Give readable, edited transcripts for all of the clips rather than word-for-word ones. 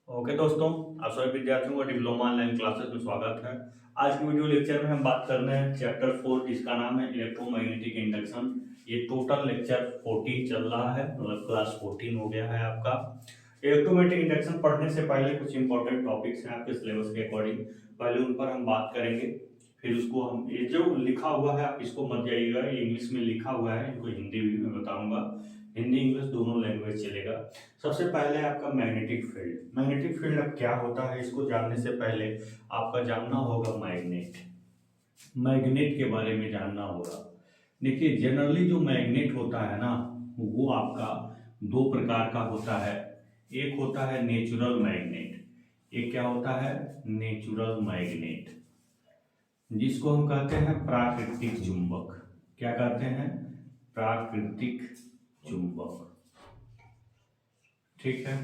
Okay दोस्तों, आप सभी विद्यार्थियों का डिप्लोमा ऑनलाइन क्लासेस में स्वागत है। आज की वीडियो लेक्चर में हम बात कर रहे हैं चैप्टर 4 जिसका नाम है इलेक्ट्रोमैग्नेटिक इंडक्शन। ये टोटल लेक्चर 14 चल रहा है, मतलब क्लास 14 हो गया है आपका। इलेक्ट्रोमैग्नेटिक इंडक्शन पढ़ने से पहले कुछ इंपॉर्टेंट टॉपिक्स हैं आपके सिलेबस के अकॉर्डिंग, पहले उन पर हम बात करेंगे। फिर उसको हम ये जो लिखा हुआ है आप इसको मत जाइएगा, ये इंग्लिश में लिखा हुआ है, इनको हिंदी में बताऊंगा। हिंदी इंग्लिश दोनों लैंग्वेज चलेगा। सबसे पहले आपका मैग्नेटिक फील्ड। मैग्नेटिक फील्ड अब क्या होता है इसको जानने से पहले आपका जानना होगा मैग्नेट। मैग्नेट के बारे में जानना होगा। देखिए, जनरली जो मैग्नेट होता है ना, वो आपका दो प्रकार का होता है। एक होता है नेचुरल मैग्नेट, एक क्या होता है नेचुरल मैग्नेट, जिसको हम कहते हैं प्राकृतिक चुंबक। क्या कहते हैं? प्राकृतिक चुंबक। ठीक है।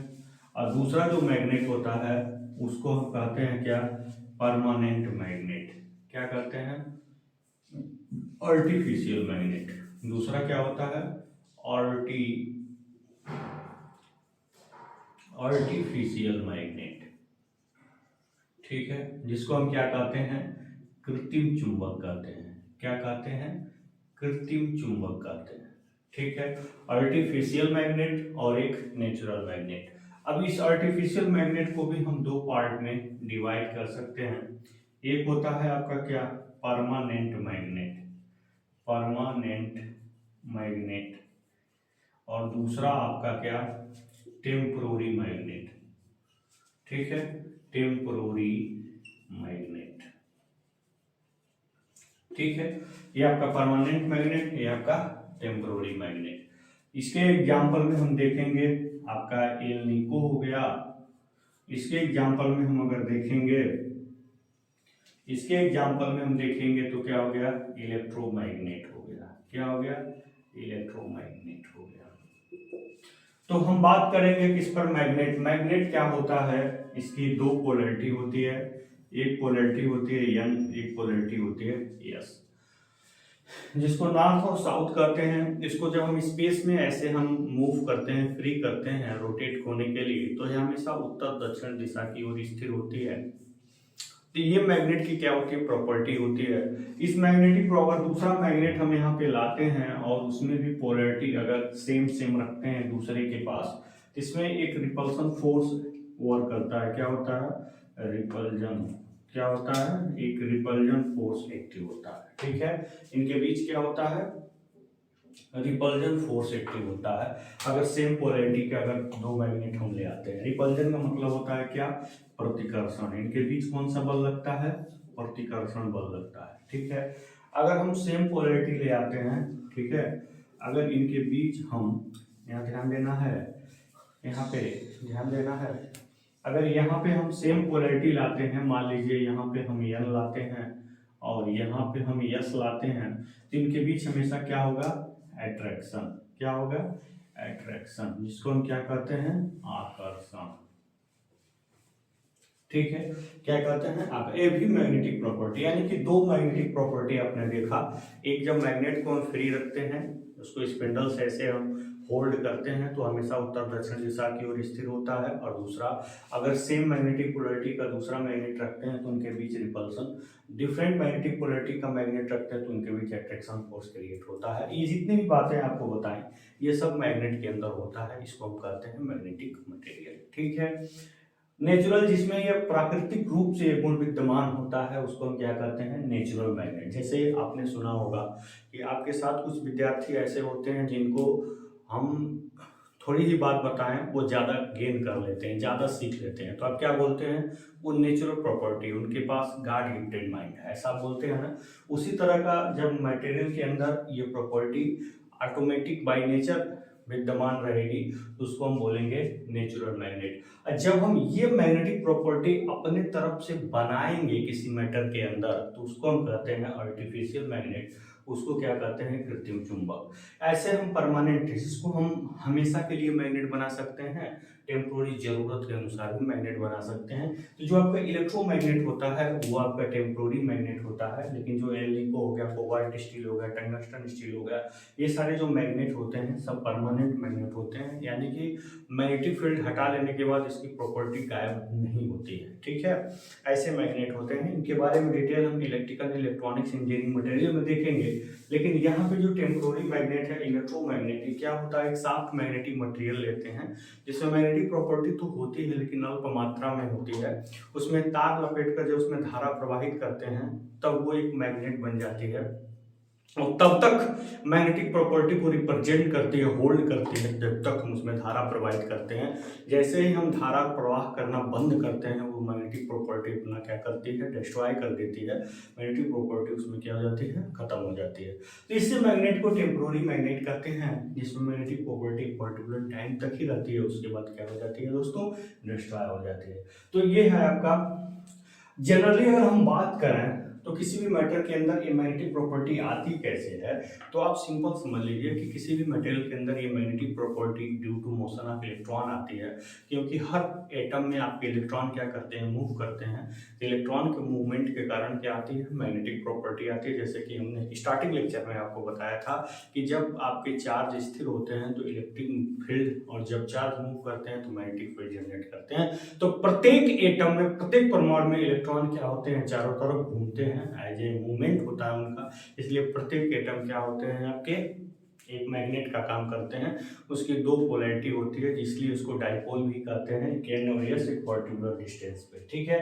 और दूसरा जो मैग्नेट होता है उसको हम कहते हैं क्या? Permanent magnet. क्या कहते हैं? Artificial magnet. दूसरा क्या होता है? Artificial magnet. ठीक है, जिसको हम क्या कहते हैं? कृत्रिम चुंबक कहते हैं। क्या कहते हैं? कृत्रिम चुंबक कहते हैं। ठीक है, आर्टिफिशियल मैग्नेट और एक नेचुरल मैग्नेट। अब इस आर्टिफिशियल मैग्नेट को भी हम दो पार्ट में डिवाइड कर सकते हैं। एक होता है आपका क्या? Permanent magnet. Permanent magnet. और दूसरा आपका क्या? Temporary magnet. ठीक है, टेम्पोररी मैग्नेट। ठीक है, ये आपका परमानेंट मैग्नेट, ये आपका टेम्पोररी मैग्नेट। इसके एग्जाम्पल में हम देखेंगे आपका एल निको हो गया। इसके एग्जाम्पल में हम अगर देखेंगे, इसके एग्जाम्पल में हम देखेंगे तो क्या हो गया? इलेक्ट्रोमैग्नेट हो गया। क्या हो गया? इलेक्ट्रोमैग्नेट हो गया। तो हम बात करेंगे किस पर? मैग्नेट। मैग्नेट क्या होता है? इसकी दो पोलैरिटी होती है। एक पोलैरिटी होती है एन, एक पोलैरिटी होती है एस, जिसको नॉर्थ और साउथ कहते हैं। इसको जब हम स्पेस में ऐसे हम मूव करते हैं, फ्री करते हैं रोटेट होने के लिए, तो ये हमेशा उत्तर दक्षिण दिशा की ओर स्थिर होती है। तो ये मैग्नेट की क्या होती है? प्रॉपर्टी होती है। इस मैग्नेटिक प्रॉपर दूसरा मैग्नेट हम यहाँ पे लाते हैं और उसमें भी पोलैरिटी अगर सेम सेम रखते हैं दूसरे के पास, तो इसमें एक रिपल्सन फोर्स वर्क करता है। क्या होता है? रिपल्जन। क्या होता है? एक रिपल्जन फोर्स एक्टिव होता है। ठीक है, इनके बीच क्या होता है? रिपल्जन फोर्स एक्टिव होता है। अगर सेम पोलैरिटी के अगर दो मैग्नेट हम ले आते हैं, रिपल्जन का मतलब होता है क्या? प्रतिकर्षण। इनके बीच कौन सा बल लगता है? प्रतिकर्षण बल लगता है। ठीक है, अगर हम सेम पोलैरिटी ले आते हैं, ठीक है, अगर इनके बीच हम, यहाँ ध्यान देना है, यहाँ पे ध्यान देना है, अगर यहाँ पे हम सेम पोलैरिटी लाते हैं, मान लीजिए यहाँ पे हम एन लाते हैं और यहाँ पे हम यस लाते हैं, तो इनके बीच हमेशा क्या होगा? एट्रैक्शन। क्या होगा? एट्रैक्शन, जिसको हम क्या कहते हैं? आकर्षण। ठीक है, क्या कहते हैं? ये भी मैग्नेटिक प्रॉपर्टी, यानी कि दो मैग्नेटिक प्रॉपर्टी आपने देखा। एक, जब मैग्नेट को हम फ्री रखते हैं, उसको स्पिंडल से ऐसे हम होल्ड करते हैं तो हमेशा उत्तर दक्षिण दिशा की ओर स्थिर होता है। और दूसरा, अगर सेम मैग्नेटिक पोलैरिटी का दूसरा मैग्नेट रखते हैं तो उनके बीच रिपल्सन, डिफरेंट मैग्नेटिक पोलैरिटी का मैग्नेट रखते हैं तो उनके बीच अट्रैक्शन फोर्स क्रिएट होता है। ये जितनी भी बातें आपको बताएं, ये सब मैग्नेट के अंदर होता है। इसको हम कहते हैं मैग्नेटिक मटेरियल। ठीक है, नेचुरल, जिसमें यह प्राकृतिक रूप से गुण विद्यमान होता है, उसको हम क्या कहते हैं? Natural magnet. जैसे आपने सुना होगा कि आपके साथ कुछ विद्यार्थी ऐसे होते हैं जिनको हम थोड़ी ही बात बताएं, वो ज़्यादा गेन कर लेते हैं, ज़्यादा सीख लेते हैं, तो आप क्या बोलते हैं? वो नेचुरल प्रॉपर्टी, उनके पास गॉड गिफ्टेड माइंड है, ऐसा बोलते हैं ना। उसी तरह का जब मटेरियल के अंदर ये प्रॉपर्टी ऑटोमेटिक बाय नेचर विद्यमान रहेगी तो उसको हम बोलेंगे नेचुरल मैग्नेट। जब हम ये मैग्नेटिक प्रॉपर्टी अपने तरफ से बनाएंगे किसी मैटर के अंदर तो उसको हम कहते हैं आर्टिफिशियल मैग्नेट, उसको क्या कहते हैं? कृत्रिम चुंबक। ऐसे हम परमानेंट, जिसको हम हमेशा के लिए मैग्नेट बना सकते हैं, टेम्पोररी जरूरत के अनुसार भी मैग्नेट बना सकते हैं। तो जो आपका इलेक्ट्रोमैग्नेट होता है वो आपका टेम्पोररी मैग्नेट होता है, लेकिन जो एल्निको हो गया, कोबाल्ट स्टील हो गया, टंगस्टन स्टील हो गया, ये सारे जो मैग्नेट होते हैं सब परमानेंट मैग्नेट होते हैं, या यानी कि मैग्नेटिक फील्ड हटा लेने के बाद इसकी प्रॉपर्टी गायब नहीं होती है। ठीक है, ऐसे मैग्नेट होते हैं। इनके बारे में डिटेल हम इलेक्ट्रिकल इलेक्ट्रॉनिक्स इंजीनियरिंग मटेरियल में देखेंगे। लेकिन यहाँ पे जो टेम्पोररी मैग्नेट है, इलेक्ट्रोमैग्नेटिक, क्या होता है, एक सॉफ्ट मैग्नेटिक मटेरियल लेते हैं जिसमें मैग्नेटिक प्रॉपर्टी तो होती है लेकिन अल्प मात्रा में होती है। उसमें तार लपेट कर जब उसमें धारा प्रवाहित करते हैं तब वो एक मैग्नेट बन जाती है और तब तक मैग्नेटिक प्रॉपर्टी को रिप्रेजेंट करती है, होल्ड करती है जब तक हम उसमें धारा प्रवाहित करते हैं। जैसे ही हम धारा प्रवाह करना बंद करते हैं वो मैग्नेटिक प्रॉपर्टी अपना क्या करती है, डिस्ट्रॉय कर देती है। मैग्नेटिक प्रॉपर्टी उसमें क्या हो जाती है, खत्म हो जाती है। तो इससे मैग्नेट को टेम्पोररी मैग्नेट कहते हैं, जिसमें मैग्नेटिक प्रॉपर्टी पर्टिकुलर टाइम तक ही रहती है, उसके बाद क्या हो जाती है दोस्तों, डिस्ट्रॉय हो जाती है। तो ये है आपका जनरली अगर हम बात करें तो किसी भी मैटर के अंदर ये मैग्नेटिक प्रॉपर्टी आती कैसे है, तो आप सिंपल समझ लीजिए कि किसी भी मटेरियल के अंदर ये magnetic property due to motion of electron आती है, क्योंकि हर एटम में आपके इलेक्ट्रॉन क्या करते हैं, मूव करते हैं। इलेक्ट्रॉन के मूवमेंट के कारण क्या आती है, मैग्नेटिक प्रॉपर्टी आती है। जैसे कि हमने स्टार्टिंग लेक्चर में आपको बताया था कि जब आपके चार्ज स्थिर होते हैं तो इलेक्ट्रिक फील्ड, और जब चार्ज मूव करते हैं तो मैग्नेटिक फील्ड जनरेट करते हैं। तो प्रत्येक एटम में, प्रत्येक परमाणु में इलेक्ट्रॉन क्या होते हैं, चारों तरफ घूमते हैं, एज ए मूवमेंट होता है उनका। इसलिए प्रत्येक एटम क्या होते हैं आपके, एक मैग्नेट का काम करते हैं। उसकी दो पोलैरिटी होती है, इसलिए उसको डाइपोल भी कहते हैं, कैन और एस एक पर्टिकुलर डिस्टेंस पे। ठीक है,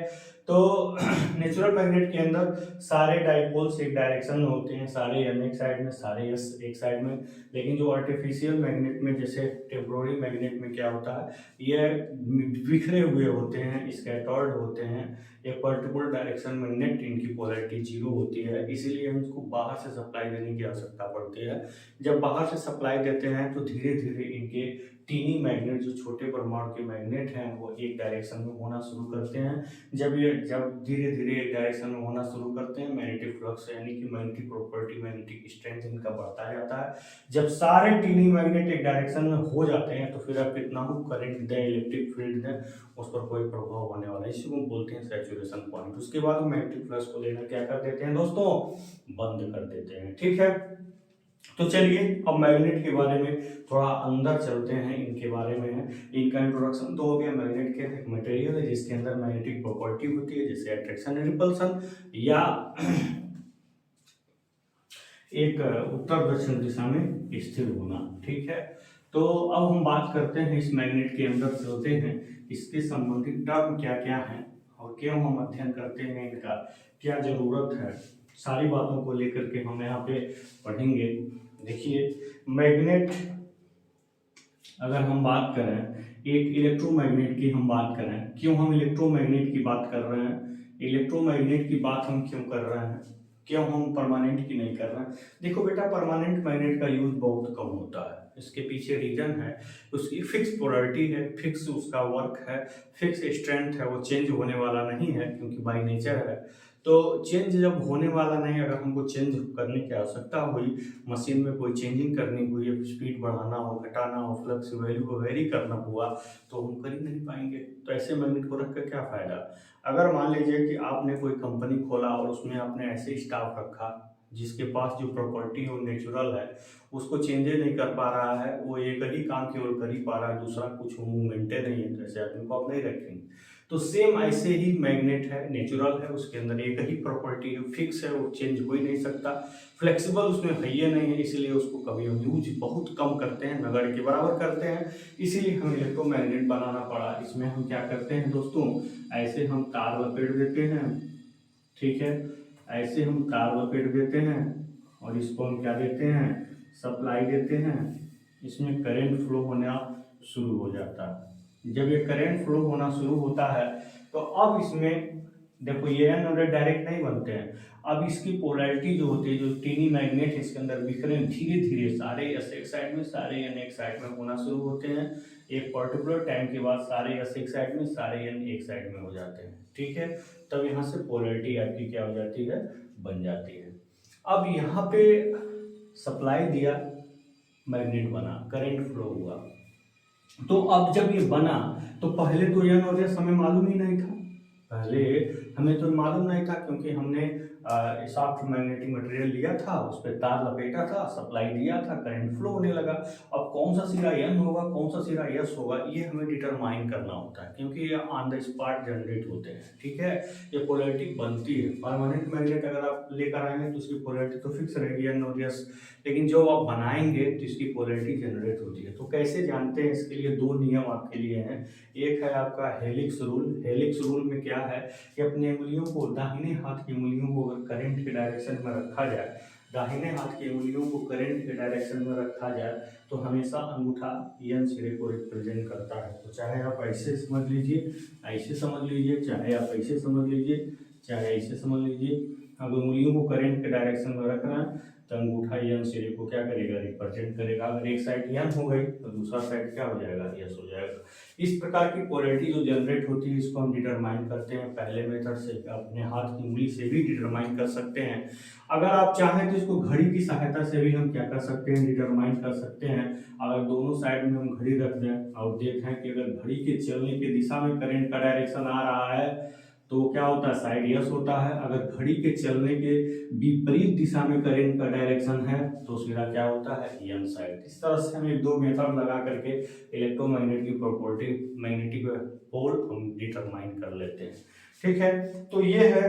तो नेचुरल मैग्नेट के अंदर सारे डाइपोल्स एक डायरेक्शन में होते हैं, सारे एन एक साइड में, सारे एस एक साइड में। लेकिन जो आर्टिफिशियल मैग्नेट में, जैसे टेम्पोररी मैग्नेट में क्या होता है, ये बिखरे हुए होते हैं, स्कैटर्ड होते हैं, एक पर्टिकुलर डायरेक्शन में नेट इनकी पोलैरिटी जीरो होती है। इसीलिए हम इसको बाहर से सप्लाई देने की आवश्यकता पड़ती है। जब बाहर से सप्लाई देते हैं तो धीरे धीरे इनके टीनी मैग्नेट, जो छोटे परमाणु के मैग्नेट हैं, वो एक डायरेक्शन में होना शुरू करते हैं। जब धीरे धीरे एक डायरेक्शन में होना शुरू करते हैं, मैग्नेटिक फ्लक्स यानी कि मैग्नेटिक प्रॉपर्टी, मैग्नेटिक स्ट्रेंथ इनका बढ़ता जाता है। जब सारे टीनी मैग्नेट एक डायरेक्शन में हो जाते हैं तो फिर आप कितना भी करंट दें, इलेक्ट्रिक फील्ड दें, उस पर कोई प्रभाव होने वाला है। इसी को बोलते हैं सैचुरेशन पॉइंट। उसके बाद मैग्नेटिक फ्लक्स को लेना क्या कर देते हैं दोस्तों, बंद कर देते हैं। ठीक है, तो चलिए अब मैग्नेट के बारे में थोड़ा अंदर चलते हैं, इनके बारे में है। इनका इंट्रोडक्शन तो हो गया। मैग्नेट क्या है, मटेरियल है जिसके अंदर मैग्नेटिक प्रॉपर्टी होती है, जैसे अट्रैक्शन, रिपल्सन या एक उत्तर दक्षिण दिशा में स्थिर होना। ठीक है, तो अब हम बात करते हैं इस मैग्नेट के अंदर चलते हैं, इसके संबंधित टर्म क्या क्या है और क्यों हम अध्ययन करते हैं, इनका क्या जरूरत है, सारी बातों को लेकर के हम यहाँ पे पढ़ेंगे। देखिए, मैग्नेट अगर हम बात करें, एक इलेक्ट्रोमैग्नेट की हम बात करें, क्यों हम इलेक्ट्रोमैग्नेट की बात कर रहे हैं, इलेक्ट्रोमैग्नेट की बात हम क्यों कर रहे हैं, क्यों हम परमानेंट की नहीं कर रहे हैं। देखो बेटा, परमानेंट मैग्नेट का यूज बहुत कम होता है। इसके पीछे रीजन है, उसकी फिक्स पोलैरिटी है, फिक्स उसका वर्क है, फिक्स स्ट्रेंथ है, वो चेंज होने वाला नहीं है क्योंकि बाय नेचर है। तो चेंज जब होने वाला नहीं, अगर हमको चेंज करने की आवश्यकता हुई, मशीन में कोई चेंजिंग करनी हुई, स्पीड बढ़ाना हो, घटाना हो, फ्लक्स वैल्यू को वेरी करना हुआ, तो हम कर ही नहीं पाएंगे। तो ऐसे मैग्नेट को रख कर क्या फायदा। अगर मान लीजिए कि आपने कोई कंपनी खोला और उसमें आपने ऐसे स्टाफ रखा जिसके पास जो प्रॉपर्टी है वो नेचुरल है, उसको चेंजेस नहीं कर पा रहा है, वो एक ही काम केवल कर ही पा रहा है, दूसरा कुछ मूवमेंट नहीं है, तो ऐसे आदमी को आप नहीं रखेंगे। तो सेम ऐसे ही मैग्नेट है, नेचुरल है, उसके अंदर एक ही प्रॉपर्टी है, फिक्स है, वो चेंज हो ही नहीं सकता, फ्लेक्सिबल उसमें है ही नहीं है, इसलिए उसको कभी हम यूज बहुत कम करते हैं, नगड़ के बराबर करते हैं। इसीलिए हमें इलेक्ट्रोमैग्नेट बनाना पड़ा। इसमें हम क्या करते हैं दोस्तों, ऐसे हम तार लपेट देते हैं। ठीक है, ऐसे हम तार लपेट देते हैं और इसको हम क्या देते हैं, सप्लाई देते हैं। इसमें करंट फ्लो होना शुरू हो जाता है। जब ये करंट फ्लो होना शुरू होता है तो अब इसमें देखो, ये एन और डायरेक्ट नहीं बनते हैं। अब इसकी पोलैरिटी जो होती है, जो टीनी मैग्नेट इसके अंदर बिखरे, धीरे धीरे सारे एस एक साइड में, सारे एन एक साइड में होना शुरू होते हैं। एक पर्टिकुलर टाइम के बाद सारे एस एक साइड में, सारे एन एक साइड में हो जाते हैं। ठीक है, तब यहाँ से पोलैरिटी आपकी क्या हो जाती है, बन जाती है। अब यहाँ पे सप्लाई दिया, मैग्नेट बना, करंट फ्लो हुआ। तो अब जब ये बना तो पहले तो एन और एस हमें मालूम ही नहीं था, पहले हमें तो मालूम नहीं था, क्योंकि हमने सॉफ्ट मैग्नेटिक मटेरियल लिया था, उस पर तार लपेटा था, सप्लाई दिया था, करंट फ्लो होने लगा। अब कौन सा सिरा एन होगा, कौन सा सिरा एस होगा, ये हमें डिटरमाइन करना होता है, क्योंकि ये ऑन द स्पॉट जनरेट होते हैं। ठीक है, ये पोलैरिटी बनती है। परमानेंट मैग्नेट अगर आप लेकर आएंगे तो उसकी पोलैरिटी तो फिक्स रहेगी एन और एस, लेकिन जो आप बनाएंगे तो इसकी पोलैरिटी जनरेट होती है। तो कैसे जानते हैं, इसके लिए दो नियम आपके लिए हैं। एक है आपका हेलिक्स रूल। हेलिक्स रूल में क्या है कि अपनी उंगलियों को, दाहिने हाथ की उंगलियों को अगर करंट के डायरेक्शन में रखा जाए, दाहिने हाथ की उंगलियों को करंट के डायरेक्शन में रखा जाए तो हमेशा अंगूठा एन सिरे को रिप्रेजेंट करता है। तो चाहे आप ऐसे समझ लीजिए, ऐसे समझ लीजिए, चाहे आप ऐसे समझ लीजिए, चाहे ऐसे समझ लीजिए, अगर उंगलियों को करंट के डायरेक्शन में रखना है तो अंगूठा एन सिरे को क्या करेगा, रिप्रेजेंट करेगा। अगर एक साइड एन हो गई तो दूसरा साइड क्या हो जाएगा, एस हो जाएगा। इस प्रकार की पोलैरिटी जो जनरेट होती है इसको हम डिटरमाइन करते हैं पहले मेथड से, अपने हाथ की उंगली से भी डिटरमाइन कर सकते हैं। अगर आप चाहें तो इसको घड़ी की सहायता से भी हम क्या कर सकते हैं, डिटरमाइन कर सकते हैं। अगर दोनों साइड में हम घड़ी रख दें और देखें कि अगर घड़ी के चलने की दिशा में करंट का डायरेक्शन आ रहा है तो क्या होता है, साइड यस होता है। अगर घड़ी के चलने के विपरीत दिशा में करंट का डायरेक्शन है तो सिरा क्या होता है, एन साइड। इस तरह से हम एक दो मेथड लगा करके इलेक्ट्रोमैग्नेट की प्रॉपर्टी, मैग्नेटिक पोल हम डिटरमाइन कर लेते हैं। ठीक है, तो ये है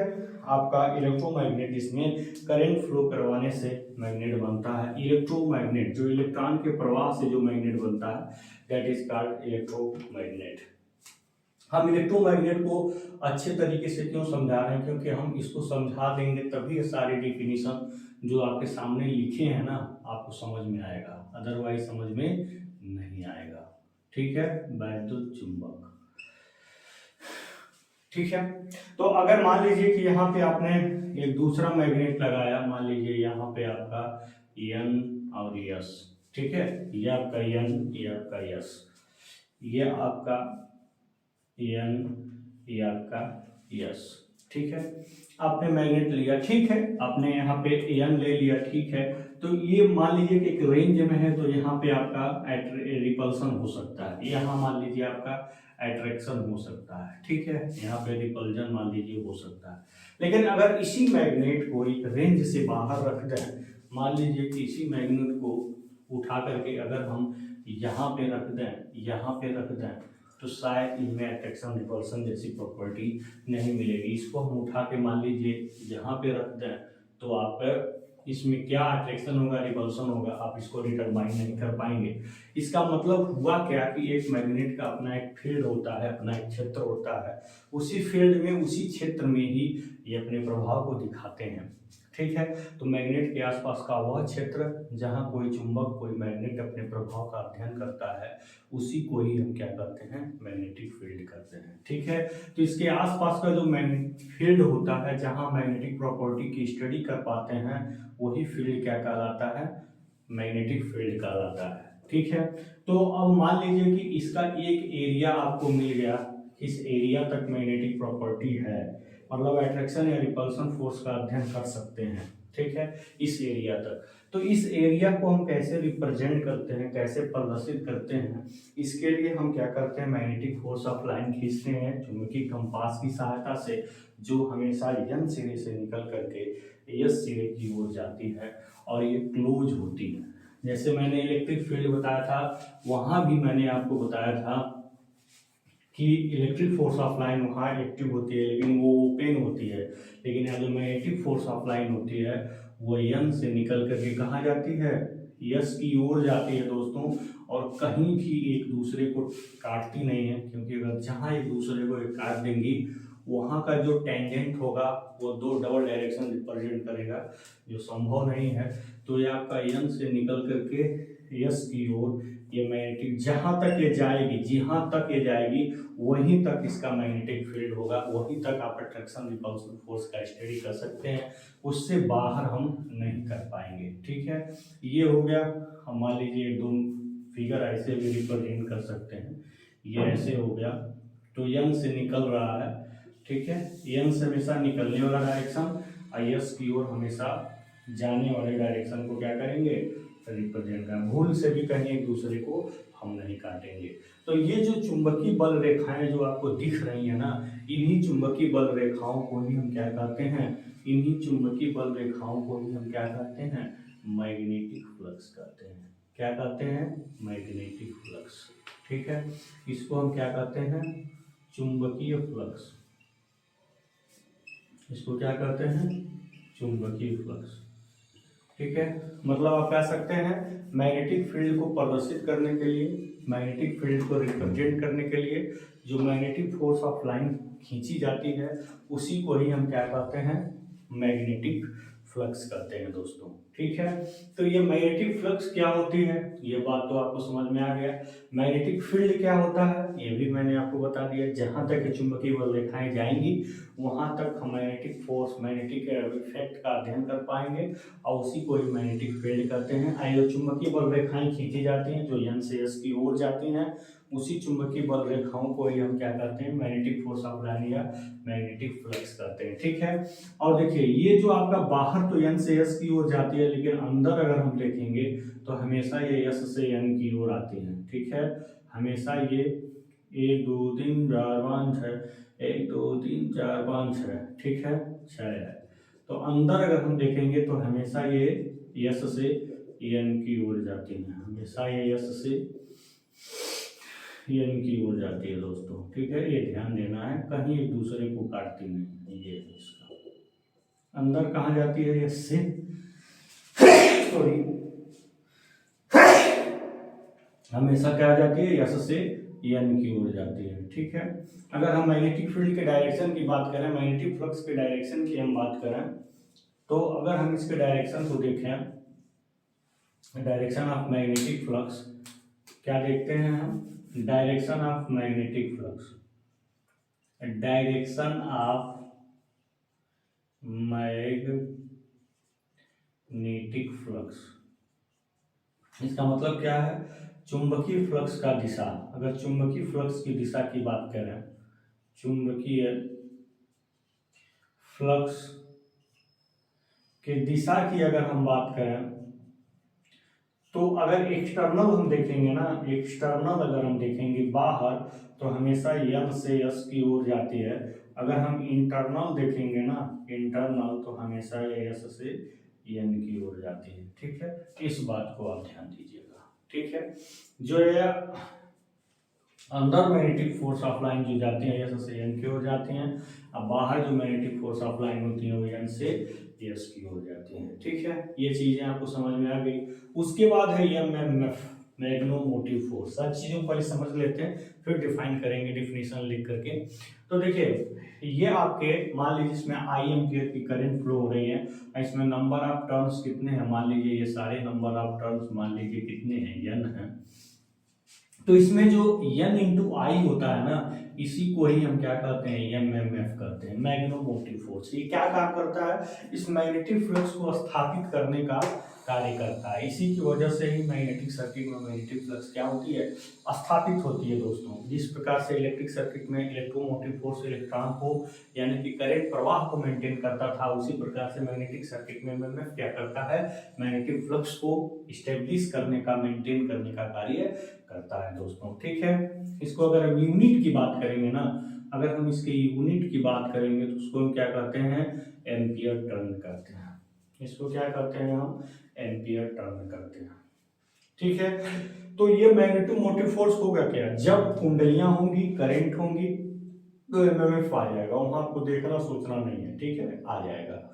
आपका इलेक्ट्रोमैग्नेट। इसमें करंट फ्लो करवाने से मैग्नेट बनता है। इलेक्ट्रोमैग्नेट जो इलेक्ट्रॉन के प्रवाह से जो मैग्नेट बनता है दैट इज कॉल्ड इलेक्ट्रोमैग्नेट। हम इलेक्ट्रोमैग्नेट को अच्छे तरीके से क्यों समझा रहे हैं, क्योंकि हम इसको समझा देंगे तभी ये सारी डेफिनेशन जो आपके सामने लिखे हैं ना आपको समझ में आएगा, अदरवाइज समझ में नहीं आएगा। ठीक है, वैद्युत चुंबक। ठीक है, तो अगर मान लीजिए कि यहाँ पे आपने एक दूसरा मैग्नेट लगाया, मान लीजिए यहाँ पे आपका एन और यस। ठीक है, ये आपका एन, ये आपका यस, ये आपका एन, ये आपका यस। ठीक है, आपने मैग्नेट लिया, ठीक है, आपने यहाँ पे एन ले लिया, ठीक है। तो ये मान लीजिए कि एक रेंज में है तो यहाँ पे आपका रिपल्सन हो सकता है, यहाँ मान लीजिए आपका अट्रैक्शन हो सकता है। ठीक है, यहाँ पे रिपल्जन मान लीजिए हो सकता है। लेकिन अगर इसी मैग्नेट को एक रेंज से बाहर रख दें, मान लीजिए कि इसी मैग्नेट को उठा करके अगर हम यहाँ पे रख दें, यहाँ पे रख दें, तो शायद इनमें अट्रैक्शन रिपल्सन जैसी प्रॉपर्टी नहीं मिलेगी। इसको हम उठा के मान लीजिए यहाँ पे रख दें तो आप इसमें क्या अट्रैक्शन होगा, रिपल्सन होगा, आप इसको डिटरमाइन नहीं कर पाएंगे। इसका मतलब हुआ क्या कि एक मैग्नेट का अपना एक फील्ड होता है, अपना एक क्षेत्र होता है, उसी फील्ड में, उसी क्षेत्र में ही ये अपने प्रभाव को दिखाते हैं। ठीक है, तो मैग्नेट के आसपास का वह क्षेत्र जहाँ कोई चुंबक, कोई मैग्नेट अपने प्रभाव का अध्ययन करता है उसी को ही हम क्या करते हैं, मैग्नेटिक फील्ड करते हैं। ठीक है, तो इसके आसपास का जो मैग्नेटिक फील्ड होता है, जहाँ मैग्नेटिक प्रॉपर्टी की स्टडी कर पाते हैं, वही फील्ड क्या कहलाता है, मैग्नेटिक फील्ड कहलाता है। ठीक है, तो अब मान लीजिए कि इसका एक एरिया आपको मिल गया, इस एरिया तक मैग्नेटिक प्रॉपर्टी है, मतलब अट्रैक्शन या रिपल्सन फोर्स का अध्ययन कर सकते हैं। ठीक है, इस एरिया तक। तो इस एरिया को हम कैसे रिप्रेजेंट करते हैं, कैसे प्रदर्शित करते हैं, इसके लिए हम क्या करते हैं, मैग्नेटिक फोर्स ऑफ लाइन खींचते हैं चुंबकीय कंपास की सहायता से, जो हमेशा एन सिरे से निकल करके एस सिरे की ओर जाती है और ये क्लोज होती है। जैसे मैंने इलेक्ट्रिक फील्ड बताया था, वहां भी मैंने आपको बताया था कि इलेक्ट्रिक फोर्स ऑफ लाइन वहाँ एक्टिव होती है लेकिन वो ओपन होती है, लेकिन यहाँ जो मैग्नेटिक फोर्स ऑफ लाइन होती है वो एन से निकल करके कहाँ जाती है, यस की ओर जाती है दोस्तों, और कहीं भी एक दूसरे को काटती नहीं है, क्योंकि अगर जहाँ एक दूसरे को काट देंगी वहाँ का जो टेंजेंट होगा वो दो डबल डायरेक्शन रिप्रेजेंट करेगा, जो संभव नहीं है। तो ये आपका एन से निकल करके यस की ओर ये मैग्नेटिक जहाँ तक ये जाएगी, जहाँ तक ये जाएगी वहीं तक इसका मैग्नेटिक फील्ड होगा, वहीं तक आप अट्रैक्शन रिपल्सन फोर्स का स्टडी कर सकते हैं, उससे बाहर हम नहीं कर पाएंगे। ठीक है, ये हो गया। हम मान लीजिए एक दो फिगर ऐसे भी रिप्रेजेंट कर सकते हैं, ये ऐसे हो गया, तो एन से निकल रहा है। ठीक है, एन से हमेशा निकलने वाला डायरेक्शन, एस की ओर हमेशा जाने वाले डायरेक्शन को क्या करेंगे, रिप्रेजेंट करें। भूल से भी कहीं एक दूसरे को हम नहीं काटेंगे। तो ये जो चुंबकीय बल रेखाएं जो आपको दिख रही है ना, इन्हीं चुंबकीय बल रेखाओं को ही हम क्या कहते हैं, इन्हीं चुंबकीय बल रेखाओं को ही हम क्या कहते हैं, मैग्नेटिक फ्लक्स कहते हैं। क्या कहते हैं, मैग्नेटिक फ्लक्स। ठीक है, इसको हम क्या कहते हैं, चुंबकीय फ्लक्स। इसको क्या कहते हैं, चुंबकीय फ्लक्स। ठीक है, मतलब आप कह सकते हैं मैग्नेटिक फील्ड को प्रदर्शित करने के लिए, मैग्नेटिक फील्ड को रिप्रेजेंट करने के लिए जो मैग्नेटिक फोर्स ऑफ लाइन खींची जाती है उसी को ही हम क्या कहते हैं, मैग्नेटिक फ्लक्स कहते हैं दोस्तों। ठीक है, तो ये मैग्नेटिक फ्लक्स क्या होती है, ये बात तो आपको समझ में आ गया। मैग्नेटिक फील्ड क्या होता है ये भी मैंने आपको बता दिया। जहां तक चुंबकीय बल रेखाएं जाएंगी वहां तक हम मैग्नेटिक फोर्स, मैग्नेटिक इफेक्ट का अध्ययन कर पाएंगे और उसी को ही मैग्नेटिक फील्ड कहते हैं। आयो चुंबकीय बल रेखाएं खींची जाती हैं जो एन से एस की ओर जाती हैं, उसी चुंबकीय बल रेखाओं को ही हम क्या कहते हैं, मैग्नेटिक फोर्स ऑफ लाइन या मैग्नेटिक फ्लक्स कहते हैं। ठीक है, और देखिए ये जो आपका बाहर तो एन से एस की ओर जाती है, लेकिन अंदर अगर हम देखेंगे तो हमेशा ये एस से एन की ओर आती है। ठीक है, हमेशा ये 1 2 3 4 5 6, 1 2 3 4 5 6, ठीक है 6 है। तो अंदर अगर हम देखेंगे तो हमेशा ये यस से एन की ओर जाती है, हमेशा ये यस से एन की ओर जाती है दोस्तों। ठीक है, ये ध्यान देना है, कहीं एक दूसरे को काटती नहीं। ये है इसका, अंदर कहाँ जाती है, यस से सॉरी हमेशा क्या जाती है, यस से एन की ओर जाती है। ठीक है, अगर हम मैग्नेटिक फील्ड के डायरेक्शन की बात करें, मैग्नेटिक फ्लक्स के डायरेक्शन की हम बात करें, तो अगर हम इसके डायरेक्शन को देखें, डायरेक्शन ऑफ मैग्नेटिक फ्लक्स क्या देखते हैं हम, direction of magnetic flux, direction of magnetic flux, इसका मतलब क्या है, चुंबकीय फ्लक्स का दिशा। अगर चुंबकीय फ्लक्स की दिशा की बात करें, चुंबकीय फ्लक्स की दिशा की अगर हम बात करें, तो अगर एक्सटर्नल हम देखेंगे ना, एक्सटर्नल अगर हम देखेंगे बाहर, तो हमेशा एन से एस की ओर जाती है। अगर हम इंटरनल देखेंगे ना, इंटरनल, तो हमेशा ये एस से एन की ओर जाती है। ठीक है, इस बात को आप ध्यान दीजिएगा। ठीक है, जो ये अंदर मैग्नेटिक फोर्स ऑफ लाइन जो जाती है एस से एन की ओर जाती हैं, अब बाहर जो मैग्नेटिक फोर्स ऑफ लाइन होती है वो एन से एस की ओर जाती हैं। ठीक है, ये चीजें आपको समझ में आ गई। उसके बाद है एमएमएफ, मैग्नेटोमोटिव फोर्स। सब चीजों को पहले समझ लेते हैं, फिर डिफाइन करेंगे डिफिनेशन लिख करके। तो देखिए ये आपके मान लीजिए इसमें आई एम्पियर की करंट फ्लो हो रही है, इसमें नंबर ऑफ टर्न्स कितने हैं, मान लीजिए ये सारे नंबर ऑफ टर्न्स मान लीजिए कितने हैं, एन है। तो इसमें जो एन इंटू आई होता है ना, इसी को ही हम क्या कहते हैं, एमएमएफ कहते हैं, मैग्नेटोमोटिव फोर्स। ये क्या काम करता है, इस मैग्नेटिक फ्लक्स को स्थापित करने का कार्य करता है। इसी की वजह से ही मैग्नेटिक सर्किट में मैग्नेटिक फ्लक्स क्या होती है, स्थापित होती है दोस्तों। जिस प्रकार से इलेक्ट्रिक सर्किट में इलेक्ट्रोमोटिव फोर्स इलेक्ट्रॉन को यानी कि करंट प्रवाह को मेंटेन करता था, उसी प्रकार से मैग्नेटिक सर्किट में एमएमएफ क्या करता है, मैग्नेटिक फ्लक्स को स्टेब्लिश करने का, मेंटेन करने का कार्य करता है दोस्तों। ठीक है, इसको अगर हम यूनिट की बात करेंगे ना, अगर हम इसके यूनिट की बात करेंगे तो उसको हम क्या कहते हैं, एम्पियर टर्न कहते हैं। इसको क्या कहते हैं हम, एम्पियर टर्न करते हैं। ठीक है, तो ये मैग्नेटोमोटिव फोर्स होगा क्या, जब कुंडलियां होंगी, करंट होंगी, तो एमएमएफ आ जाएगा, वहां आपको देखना सोचना नहीं है। ठीक है, आ जाएगा।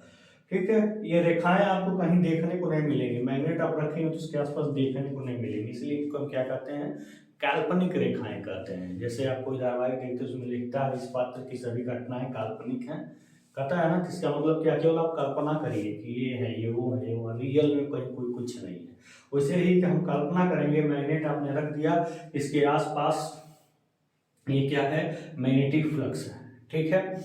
ठीक है, ये रेखाएं आपको कहीं देखने को नहीं मिलेंगी, मैग्नेट आप रखेंगे तो उसके आसपास देखने को नहीं मिलेंगी, इसलिए इनको हम क्या कहते हैं, काल्पनिक रेखाएं कहते हैं। जैसे आप कोई धारावाहिक देखते हैं उसमें लिखता है इस पात्र की सभी घटनाएं काल्पनिक हैं, कहता है ना, इसका मतलब क्या, केवल आप कल्पना करिए कि ये है, ये वो है, वो रियल में कहीं कोई कुछ नहीं है। वैसे ही कि हम कल्पना करेंगे, मैग्नेट आपने रख दिया, इसके आसपास ये क्या है, मैग्नेटिक फ्लक्स है। ठीक है,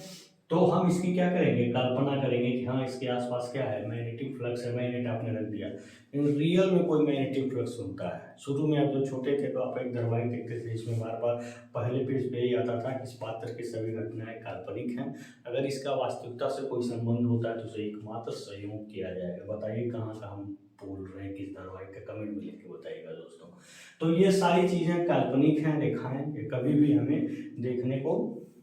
तो हम इसकी क्या करेंगे, कल्पना करेंगे कि हाँ इसके आसपास क्या है, मैग्नेटिक फ्लक्स है, मैग्नेट आपने रख दिया। इन रियल में कोई मैग्नेटिक फ्लक्स होता है। शुरू में आप जब छोटे थे तो आप एक धारावाहिक देखते थे, इसमें बार बार पहले पेज पे यही आता था कि इस पात्र की सभी घटनाएं काल्पनिक हैं, अगर इसका वास्तविकता से कोई संबंध होता है तो उसे एकमात्र सहयोग किया जाएगा। बताइए कहाँ का हम बोल रहे हैं, किस धारावाहिक का, कमेंट में लिख के बताइएगा दोस्तों। तो ये सारी चीजें काल्पनिक हैं, रेखाएं, ये कभी भी हमें देखने को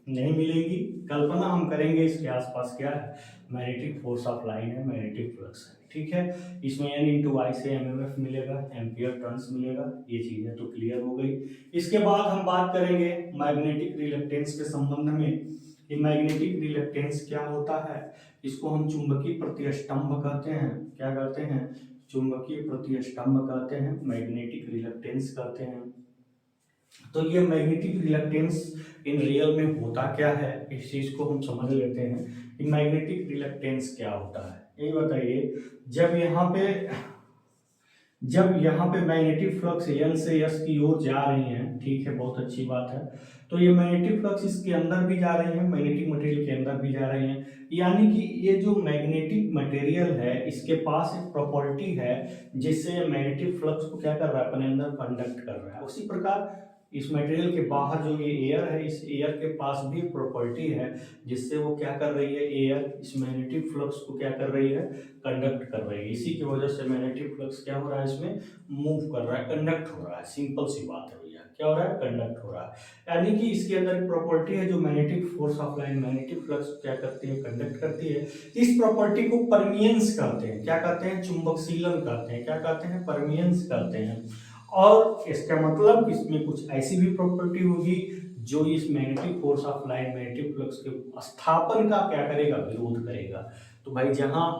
नहीं मिलेंगी। कल्पना हम करेंगे इसके आसपास क्या है, मैग्नेटिक फोर्स ऑफ लाइन है, मैग्नेटिक फ्लक्स है, ठीक है। इसमें N इंटू आई से एमएमएफ मिलेगा, एम्पियर टर्न्स मिलेगा, ये चीजें तो क्लियर हो गई। इसके बाद हम बात करेंगे मैग्नेटिक रिलक्टेंस के संबंध में कि मैग्नेटिक रिलक्टेंस क्या होता है। इसको हम चुंबकीय प्रतिस्तंभ कहते हैं। क्या कहते हैं, चुंबकीय प्रतिस्तंभ कहते हैं, मैग्नेटिक रिलक्टेंस कहते हैं। तो ये मैग्नेटिक रिलक्टेंस इन रियल में होता क्या है, इस चीज को हम समझ लेते हैं कि मैग्नेटिक रिलक्टेंस क्या होता है। ये बताइए, जब यहाँ पे मैग्नेटिक फ्लक्स N से S की ओर जा रही हैं, ठीक है, बहुत अच्छी बात है। तो ये मैग्नेटिक फ्लक्स इसके अंदर भी जा रही है, मैग्नेटिक मटेरियल के अंदर भी जा रही हैं, यानी कि ये जो मैग्नेटिक मटेरियल है इसके पास एक प्रॉपर्टी है जिससे मैग्नेटिक फ्लक्स को क्या कर रहा है, अपने अंदर कंडक्ट कर रहा है। उसी प्रकार इस मटेरियल के बाहर जो ये एयर है, इस एयर के पास भी प्रॉपर्टी है जिससे वो क्या कर रही है, एयर इस मैग्नेटिक फ्लक्स को क्या कर रही है, कंडक्ट कर रही है। इसी की वजह से मैग्नेटिक फ्लक्स क्या हो रहा है, इसमें मूव कर रहा है, कंडक्ट हो रहा है। सिंपल सी बात है भैया, क्या हो रहा है, कंडक्ट हो रहा है। यानी कि इसके अंदर एक प्रॉपर्टी है जो magnetic force of line, magnetic flux क्या करती है, कंडक्ट करती है। इस प्रॉपर्टी को परमियंस कहते हैं। क्या कहते हैं, चुंबकशीलन कहते हैं। क्या कहते हैं, परमियंस कहते हैं। और इसका मतलब इसमें कुछ ऐसी भी प्रॉपर्टी होगी जो इस magnetic force of line, magnetic flux के स्थापन का क्या करेगा, विरोध करेगा। तो भाई जहां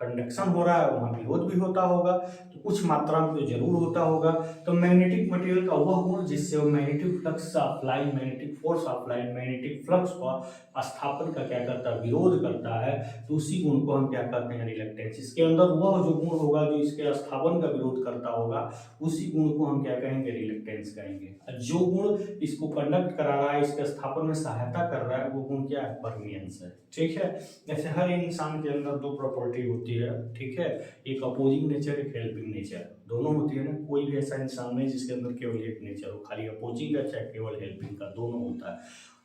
कंडक्शन हो रहा है वहां विरोध भी होता होगा, तो कुछ मात्रा में तो जरूर होता होगा। तो मैग्नेटिक मटेरियल का वह गुण जिससे वो magnetic flux of line, magnetic force of line, magnetic flux का स्थापन का क्या करता है, विरोध करता है, तो उसी गुण को हम क्या कहते हैं, रिलक्टेंस। इसके अंदर वह जो गुण होगा जो इसके स्थापन का विरोध करता होगा, उसी गुण को हम क्या कहेंगे, रिलक्टेंस कहेंगे। जो गुण इसको कंडक्ट करा रहा है, इसके स्थापन में सहायता कर रहा है, वो गुण क्या है, परमियंस है, ठीक है। जैसे हर इंसान के अंदर दो प्रॉपर्टी होती है, ठीक है, एक अपोजिंग नेचर, एक हेल्पिंग नेचर, दोनों होती है ना। कोई भी ऐसा इंसान नहीं जिसके अंदर केवल एक नेचर हो, खाली अपोजिंग का चाहे केवल हेल्पिंग का, दोनों होता है।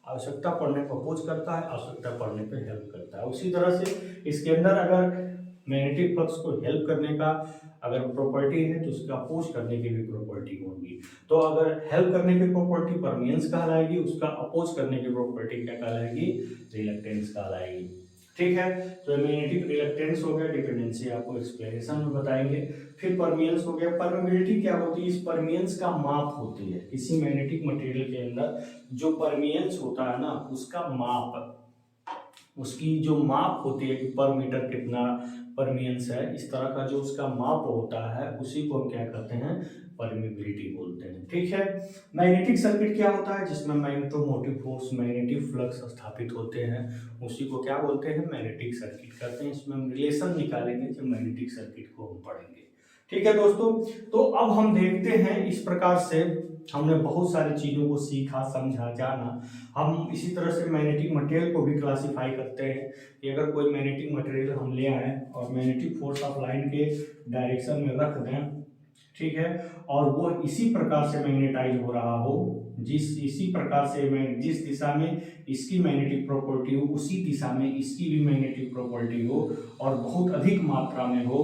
आवश्यकता पड़ने पर अपोज करता है, आवश्यकता पड़ने पर हेल्प करता है। उसी तरह से इसके अंदर अगर मैग्नेटिक फ्लक्स को हेल्प करने का अगर प्रॉपर्टी है तो उसका अपोज करने की भी प्रॉपर्टी होगी। तो अगर हेल्प करने की प्रॉपर्टी परमियंस कहलाएगी, उसका अपोज करने की प्रॉपर्टी क्या कहलाएगी, रिलक्टेंस कहलाएगी, ठीक है। तो मैग्नेटिक रिलक्टेंस हो गया, डिपेंडेंसी आपको एक्सप्लेनेशन में बताएंगे। फिर परमियंस हो गया। परमिबिलिटी क्या होती है, इस परमियंस का माप होती है। किसी मैग्नेटिक मटेरियल के अंदर जो परमियंस होता है ना, उसका माप, उसकी जो माप होती है कि पर मीटर कितना परमियंस है, इस तरह का जो उसका माप होता है उसी को हम क्या कहते हैं, परमिबिलिटी बोलते हैं, ठीक है। मैग्नेटिक सर्किट क्या होता है, जिसमें मैग्नेटोमोटिव फोर्स, मैग्नेटिक फ्लक्स स्थापित होते हैं, उसी को क्या बोलते हैं, मैग्नेटिक सर्किट कहते हैं। इसमें हम रिलेशन निकालेंगे जब मैग्नेटिक सर्किट को हम पढ़ेंगे, ठीक है दोस्तों। तो अब हम देखते हैं, इस प्रकार से हमने बहुत सारी चीज़ों को सीखा, समझा, जाना। हम इसी तरह से मैग्नेटिक मटेरियल को भी क्लासिफाई करते हैं कि अगर कोई मैग्नेटिक मटेरियल हम ले आए और मैग्नेटिक फोर्स ऑफ लाइन के डायरेक्शन में रख दें, ठीक है, और वो इसी प्रकार से मैग्नेटाइज हो रहा हो, इसी प्रकार से जिस दिशा में इसकी मैग्नेटिक प्रॉपर्टी हो उसी दिशा में इसकी भी मैग्नेटिक प्रॉपर्टी हो और बहुत अधिक मात्रा में हो,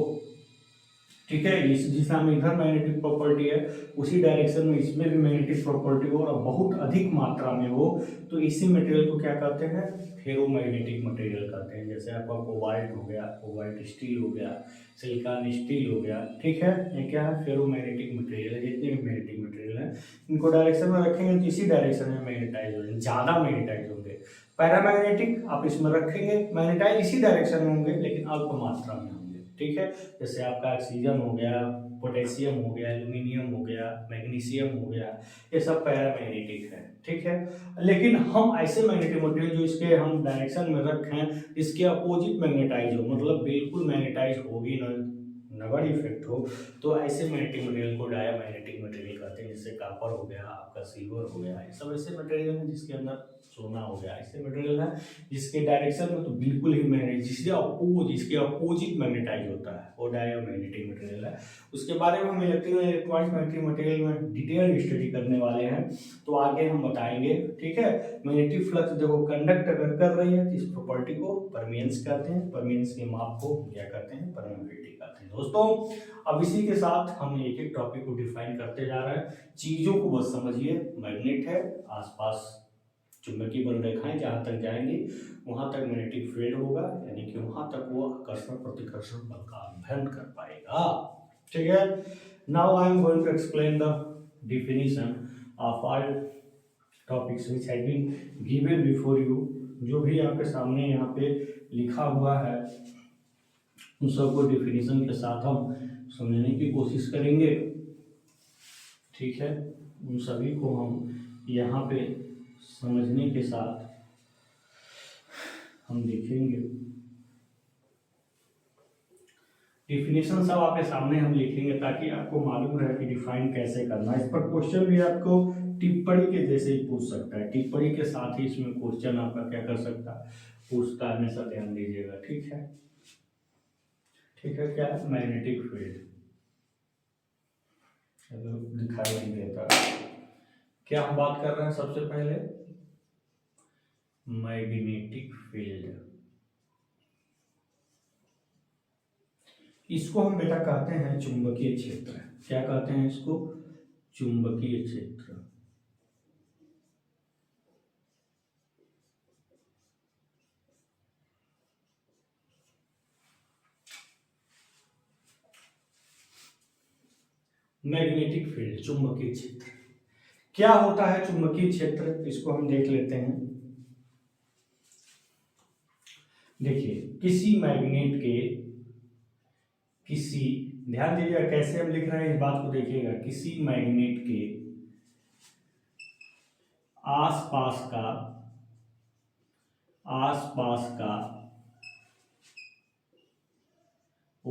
ठीक है। इस दिशा में इधर मैग्नेटिक प्रॉपर्टी है, उसी डायरेक्शन में इसमें भी मैग्नेटिक प्रॉपर्टी हो और बहुत अधिक मात्रा में हो, तो इसी मटेरियल को क्या कहते हैं, फेरोमैग्नेटिक मटेरियल कहते हैं। जैसे आपका कोबाल्ट हो गया, कोबाल्ट स्टील हो गया, सिलिकॉन स्टील हो गया, ठीक है, ये क्या है, फेरोमैग्नेटिक मटेरियल है। जितने भी मैग्नेटिक मटेरियल है इनको डायरेक्शन में रखेंगे तो इसी डायरेक्शन में मैग्नेटाइज होंगे, ज्यादा मैग्नेटाइज होंगे। पैरामैग्नेटिक आप इसमें रखेंगे, मैग्नेटाइज इसी डायरेक्शन में होंगे लेकिन अल्प मात्रा में, ठीक है। जैसे आपका ऑक्सीजन हो गया, पोटेशियम हो गया, एल्यूमिनियम हो गया, मैग्नीशियम हो गया, ये सब पैरामैग्नेटिक है, ठीक है। लेकिन हम ऐसे मैग्नेटिक मटेरियल जो इसके हम डायरेक्शन में रखें, इसके अपोजिट मैग्नेटाइज हो, मतलब बिल्कुल मैग्नेटाइज होगी ना, नगड़ इफेक्ट हो, तो ऐसे मैग्नेटिक मटेरियल को डायामैग्नेटिक मटेरियल कहते हैं। जैसे कॉपर हो गया, आपका सिल्वर हो गया, ये सब ऐसे मटेरियल हैं जिसके अंदर, सोना हो गया, ऐसे मटेरियल है जिसके डायरेक्शन में तो बिल्कुल ही मैग्नेट, जिसके अपोजिट मैग्नेटाइज होता है वो डायामैग्नेटिक मटेरियल है। उसके बारे में हम इलेक्ट्रॉनिक मैग्नेटिक मटेरियल में डिटेल स्टडी करने वाले हैं, तो आगे हम बताएंगे, ठीक है। मैग्नेटिक फ्लक्स देखो कंडक्ट अगर कर रही है तो इस प्रॉपर्टी को परमियंस कहते हैं, परमियंस के माप को क्या कहते हैं, परमिबिलिटी कहते हैं। दोस्तों अब इसी के साथ हम एक एक टॉपिक को डिफाइन करते जा रहे हैं, चीजों को बस समझिए। मैग्नेट है, आसपास चुंबकीय बल रेखाएं जहाँ तक जाएंगी वहाँ तक मैग्नेटिक फील्ड होगा, यानी कि वहाँ तक वो आकर्षण प्रतिकर्षण बल का अध्ययन कर पाएगा। ठीक है, now I am going to explain the definition of all topics which have been given before you. जो भी आपके सामने यहाँ पे लिखा हुआ है उन सबको डिफिनीशन के साथ हम समझने की कोशिश करेंगे। ठीक है, उन सभी को हम यहाँ पे समझने के साथ हम देखेंगे। डिफिनीशन सब आपके सामने हम लिखेंगे ताकि आपको मालूम रहे कि डिफाइन कैसे करना है। इस पर क्वेश्चन भी आपको टिप्पणी के जैसे ही पूछ सकता है, टिप्पणी के साथ ही इसमें क्वेश्चन आपका क्या कर सकता है, पूछता है, हमेशा ध्यान दीजिएगा। ठीक है, ठीक है, क्या है मैग्नेटिक फील्ड, दिखाई नहीं देता। क्या हम बात कर रहे हैं सबसे पहले मैग्नेटिक फील्ड। इसको हम बेटा कहते हैं चुंबकीय क्षेत्र। क्या कहते हैं इसको, चुंबकीय क्षेत्र। मैग्नेटिक फील्ड, चुंबकीय क्षेत्र। क्या होता है चुंबकीय क्षेत्र, इसको हम देख लेते हैं। देखिए, किसी मैग्नेट के किसी, ध्यान दीजिएगा कैसे हम लिख रहे हैं इस बात को देखिएगा, किसी मैग्नेट के आसपास का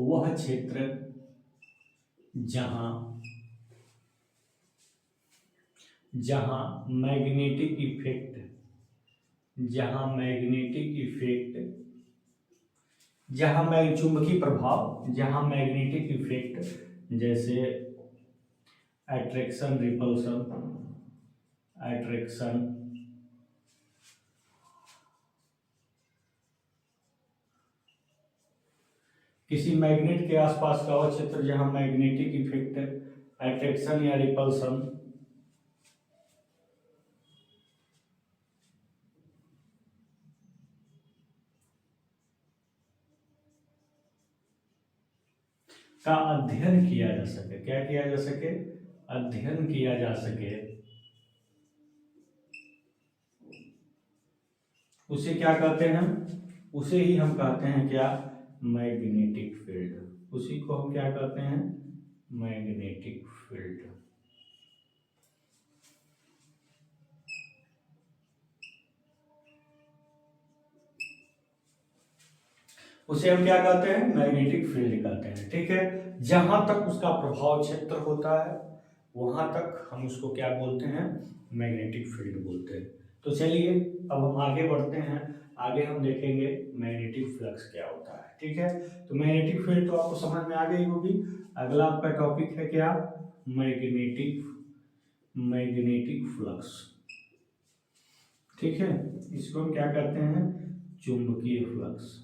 वह क्षेत्र जहां मैग्नेटिक इफेक्ट चुंबकीय प्रभाव, जहां मैग्नेटिक इफेक्ट जैसे अट्रैक्शन किसी मैग्नेट के आसपास का वह क्षेत्र जहां मैग्नेटिक इफेक्ट, अट्रैक्शन या रिपल्सन का अध्ययन किया जा सके। क्या किया जा सके, अध्ययन किया जा सके, उसे क्या कहते हैं, उसे ही हम कहते हैं क्या, मैग्नेटिक फील्ड। उसी को हम क्या कहते हैं, मैग्नेटिक फील्ड। उसे हम क्या कहते हैं, मैग्नेटिक फील्ड कहते हैं। ठीक है, जहां तक उसका प्रभाव क्षेत्र होता है वहां तक हम उसको क्या बोलते हैं, मैग्नेटिक फील्ड बोलते हैं। तो चलिए अब हम आगे बढ़ते हैं, आगे हम देखेंगे मैग्नेटिक फ्लक्स क्या होता है। ठीक है, तो मैग्नेटिक फील्ड तो आपको समझ में आ गई होगी। अगला आपका टॉपिक है क्या, मैग्नेटिक फ्लक्स। ठीक है, इसको हम क्या कहते हैं, चुंबकीय फ्लक्स।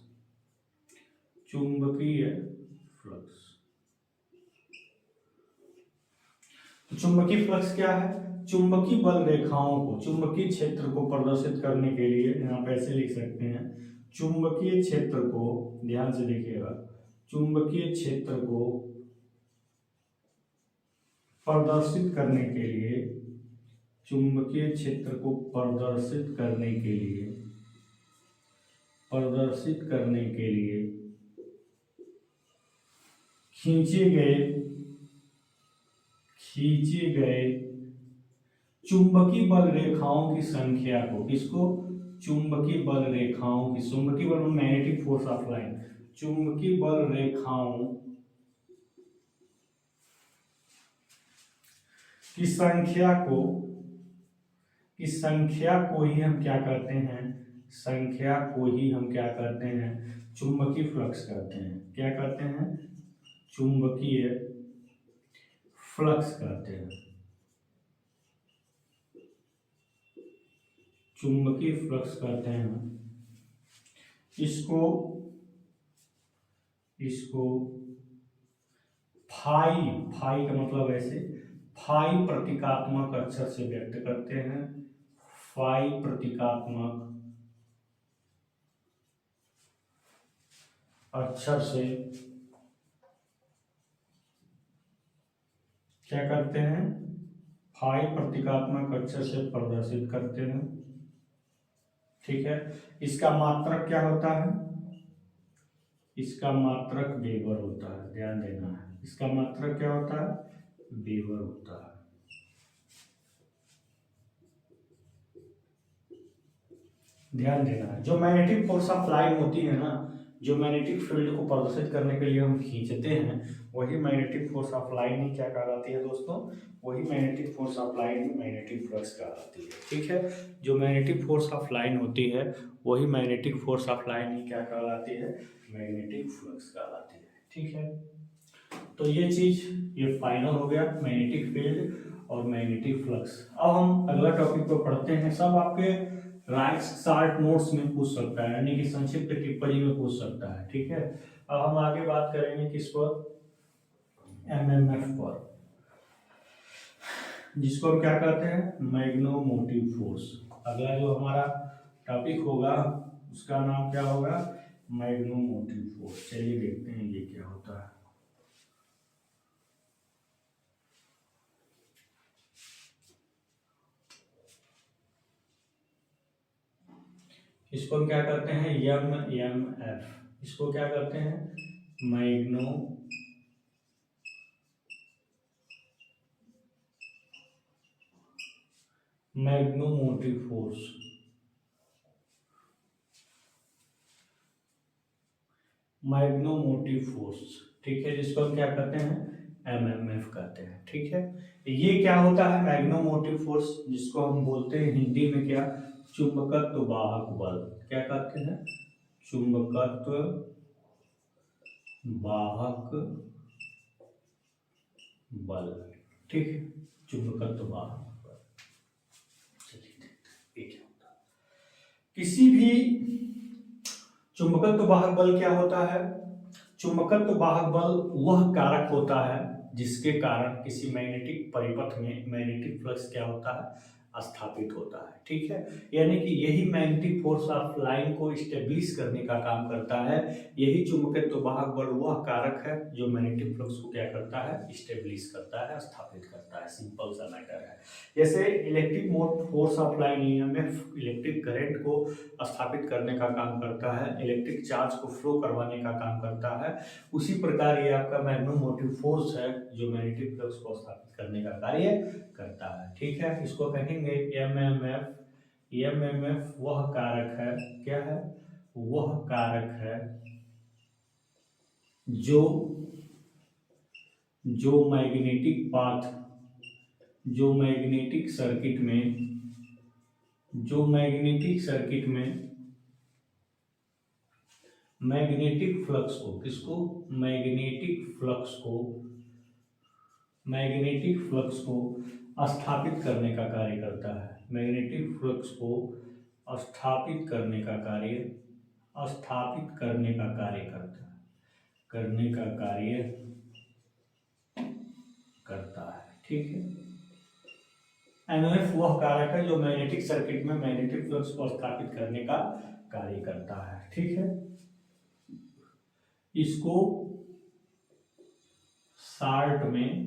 तो चुंबकीय फ्लक्स क्या है, चुंबकीय बल रेखाओं को, चुंबकीय क्षेत्र को प्रदर्शित करने के लिए, यहाँ पे ऐसे लिख सकते हैं, चुंबकीय क्षेत्र को, ध्यान से देखिएगा, चुंबकीय क्षेत्र को प्रदर्शित करने के लिए, चुंबकीय क्षेत्र को प्रदर्शित करने के लिए खींचे गए चुंबकीय बल रेखाओं की संख्या को, किसको, चुंबकीय बल रेखाओं की, चुंबकीय बल मैग्नेटिक फोर्स ऑफ लाइन, चुंबकीय बल रेखाओं की संख्या को ही हम क्या कहते हैं, चुंबकीय फ्लक्स कहते हैं। क्या कहते हैं, चुंबकीय फ्लक्स कहते हैं। चुंबकीय फ्लक्स कहते हैं। इसको फाई का मतलब ऐसे, फाई प्रतीकात्मक अक्षर से व्यक्त करते हैं, फाई प्रतीकात्मक अक्षर से क्या करते हैं, फाई प्रतीकात्मक अक्षर से प्रदर्शित करते हैं। ठीक है, इसका मात्रक क्या होता है, इसका मात्रक वेबर होता है, ध्यान देना है, इसका मात्रक क्या होता है, वेबर होता है। ध्यान देना है, जो मैग्नेटिक फोर्स ऑफ लाइन होती है ना, जो मैग्नेटिक फील्ड को प्रदर्शित करने के लिए हम खींचते हैं, वही मैग्नेटिक फोर्स ऑफ लाइन ही क्या कहलाती है दोस्तों, वही magnetic force of line he magnetic flux कहलाती है। ठीक है, जो मैग्नेटिक फोर्स ऑफ लाइन होती है वही मैग्नेटिक फोर्स ऑफ लाइन ही क्या कहलाती है, मैग्नेटिक फ्लक्स कहलाती है। ठीक है, तो ये चीज ये फाइनल हो गया, मैग्नेटिक फील्ड और मैग्नेटिक फ्लक्स। अब हम अगला टॉपिक को पढ़ते हैं। सब आपके राइट शार्ट नोट्स में पूछ सकता है, यानी कि संक्षिप्त टिप्पणी में पूछ सकता है। ठीक है, अब हम आगे बात करेंगे किस पर, एमएमएफ पर, जिसको हम क्या कहते हैं, मैग्नेटोमोटिव फोर्स। अगला जो हमारा टॉपिक होगा उसका नाम क्या होगा, मैग्नेटोमोटिव फोर्स। चलिए देखते हैं ये क्या होता है। इसको हम क्या करते हैं, एमएमएफ, इसको क्या करते हैं, मैग्नेटोमोटिव फोर्स। मैग्नेटोमोटिव फोर्स, ठीक है, जिसको हम क्या कहते हैं, एमएमएफ कहते हैं। ठीक है, ये क्या होता है, मैग्नेटोमोटिव फोर्स, जिसको हम बोलते हैं हिंदी में क्या, चुंबकत्व वाहक बल। क्या कहते हैं, चुंबकत्व वाहक बल। ठीक है, चुंबकत्व वाहक बल। किसी भी चुंबकत्व वाहक बल क्या होता है, चुंबकत्व वाहक बल वह कारक होता है जिसके कारण किसी मैग्नेटिक परिपथ में मैग्नेटिक फ्लक्स क्या होता है, स्थापित होता है। ठीक है, यानी कि यही मैग्नेटिक फोर्स ऑफ लाइन को स्टेब्लिश करने का काम करता है। यही चुंबकत्व वाहक बल वह कारक है जो मैग्नेटिक फ्लक्स को क्या करता है, स्टेब्लिश करता है, स्थापित करता है। सिंपल सा मैटर है। जैसे इलेक्ट्रिक मोट force of line EMF electric current को स्थापित करने का काम करता है, इलेक्ट्रिक चार्ज को फ्लो करवाने का काम करता है, उसी प्रकार ये आपका मैग्नेटोमोटिव फोर्स है जो मैग्नेटिक फ्लक्स को स्थापित करने का कार्य करता है। ठीक है, इसको कहेंगे एमएमएफ। एमएमएफ वह कारक है, क्या है, वह कारक है जो मैग्नेटिक पाथ, जो मैग्नेटिक सर्किट में मैग्नेटिक फ्लक्स को, किसको, मैग्नेटिक फ्लक्स को स्थापित करने का कार्य करता है। मैग्नेटिक फ्लक्स को स्थापित करने का कार्य करता है। ठीक है, एमएमएफ वह कारक है जो मैग्नेटिक सर्किट में मैग्नेटिक फ्लक्स को स्थापित करने का कार्य करता है। ठीक है, इसको शार्ट में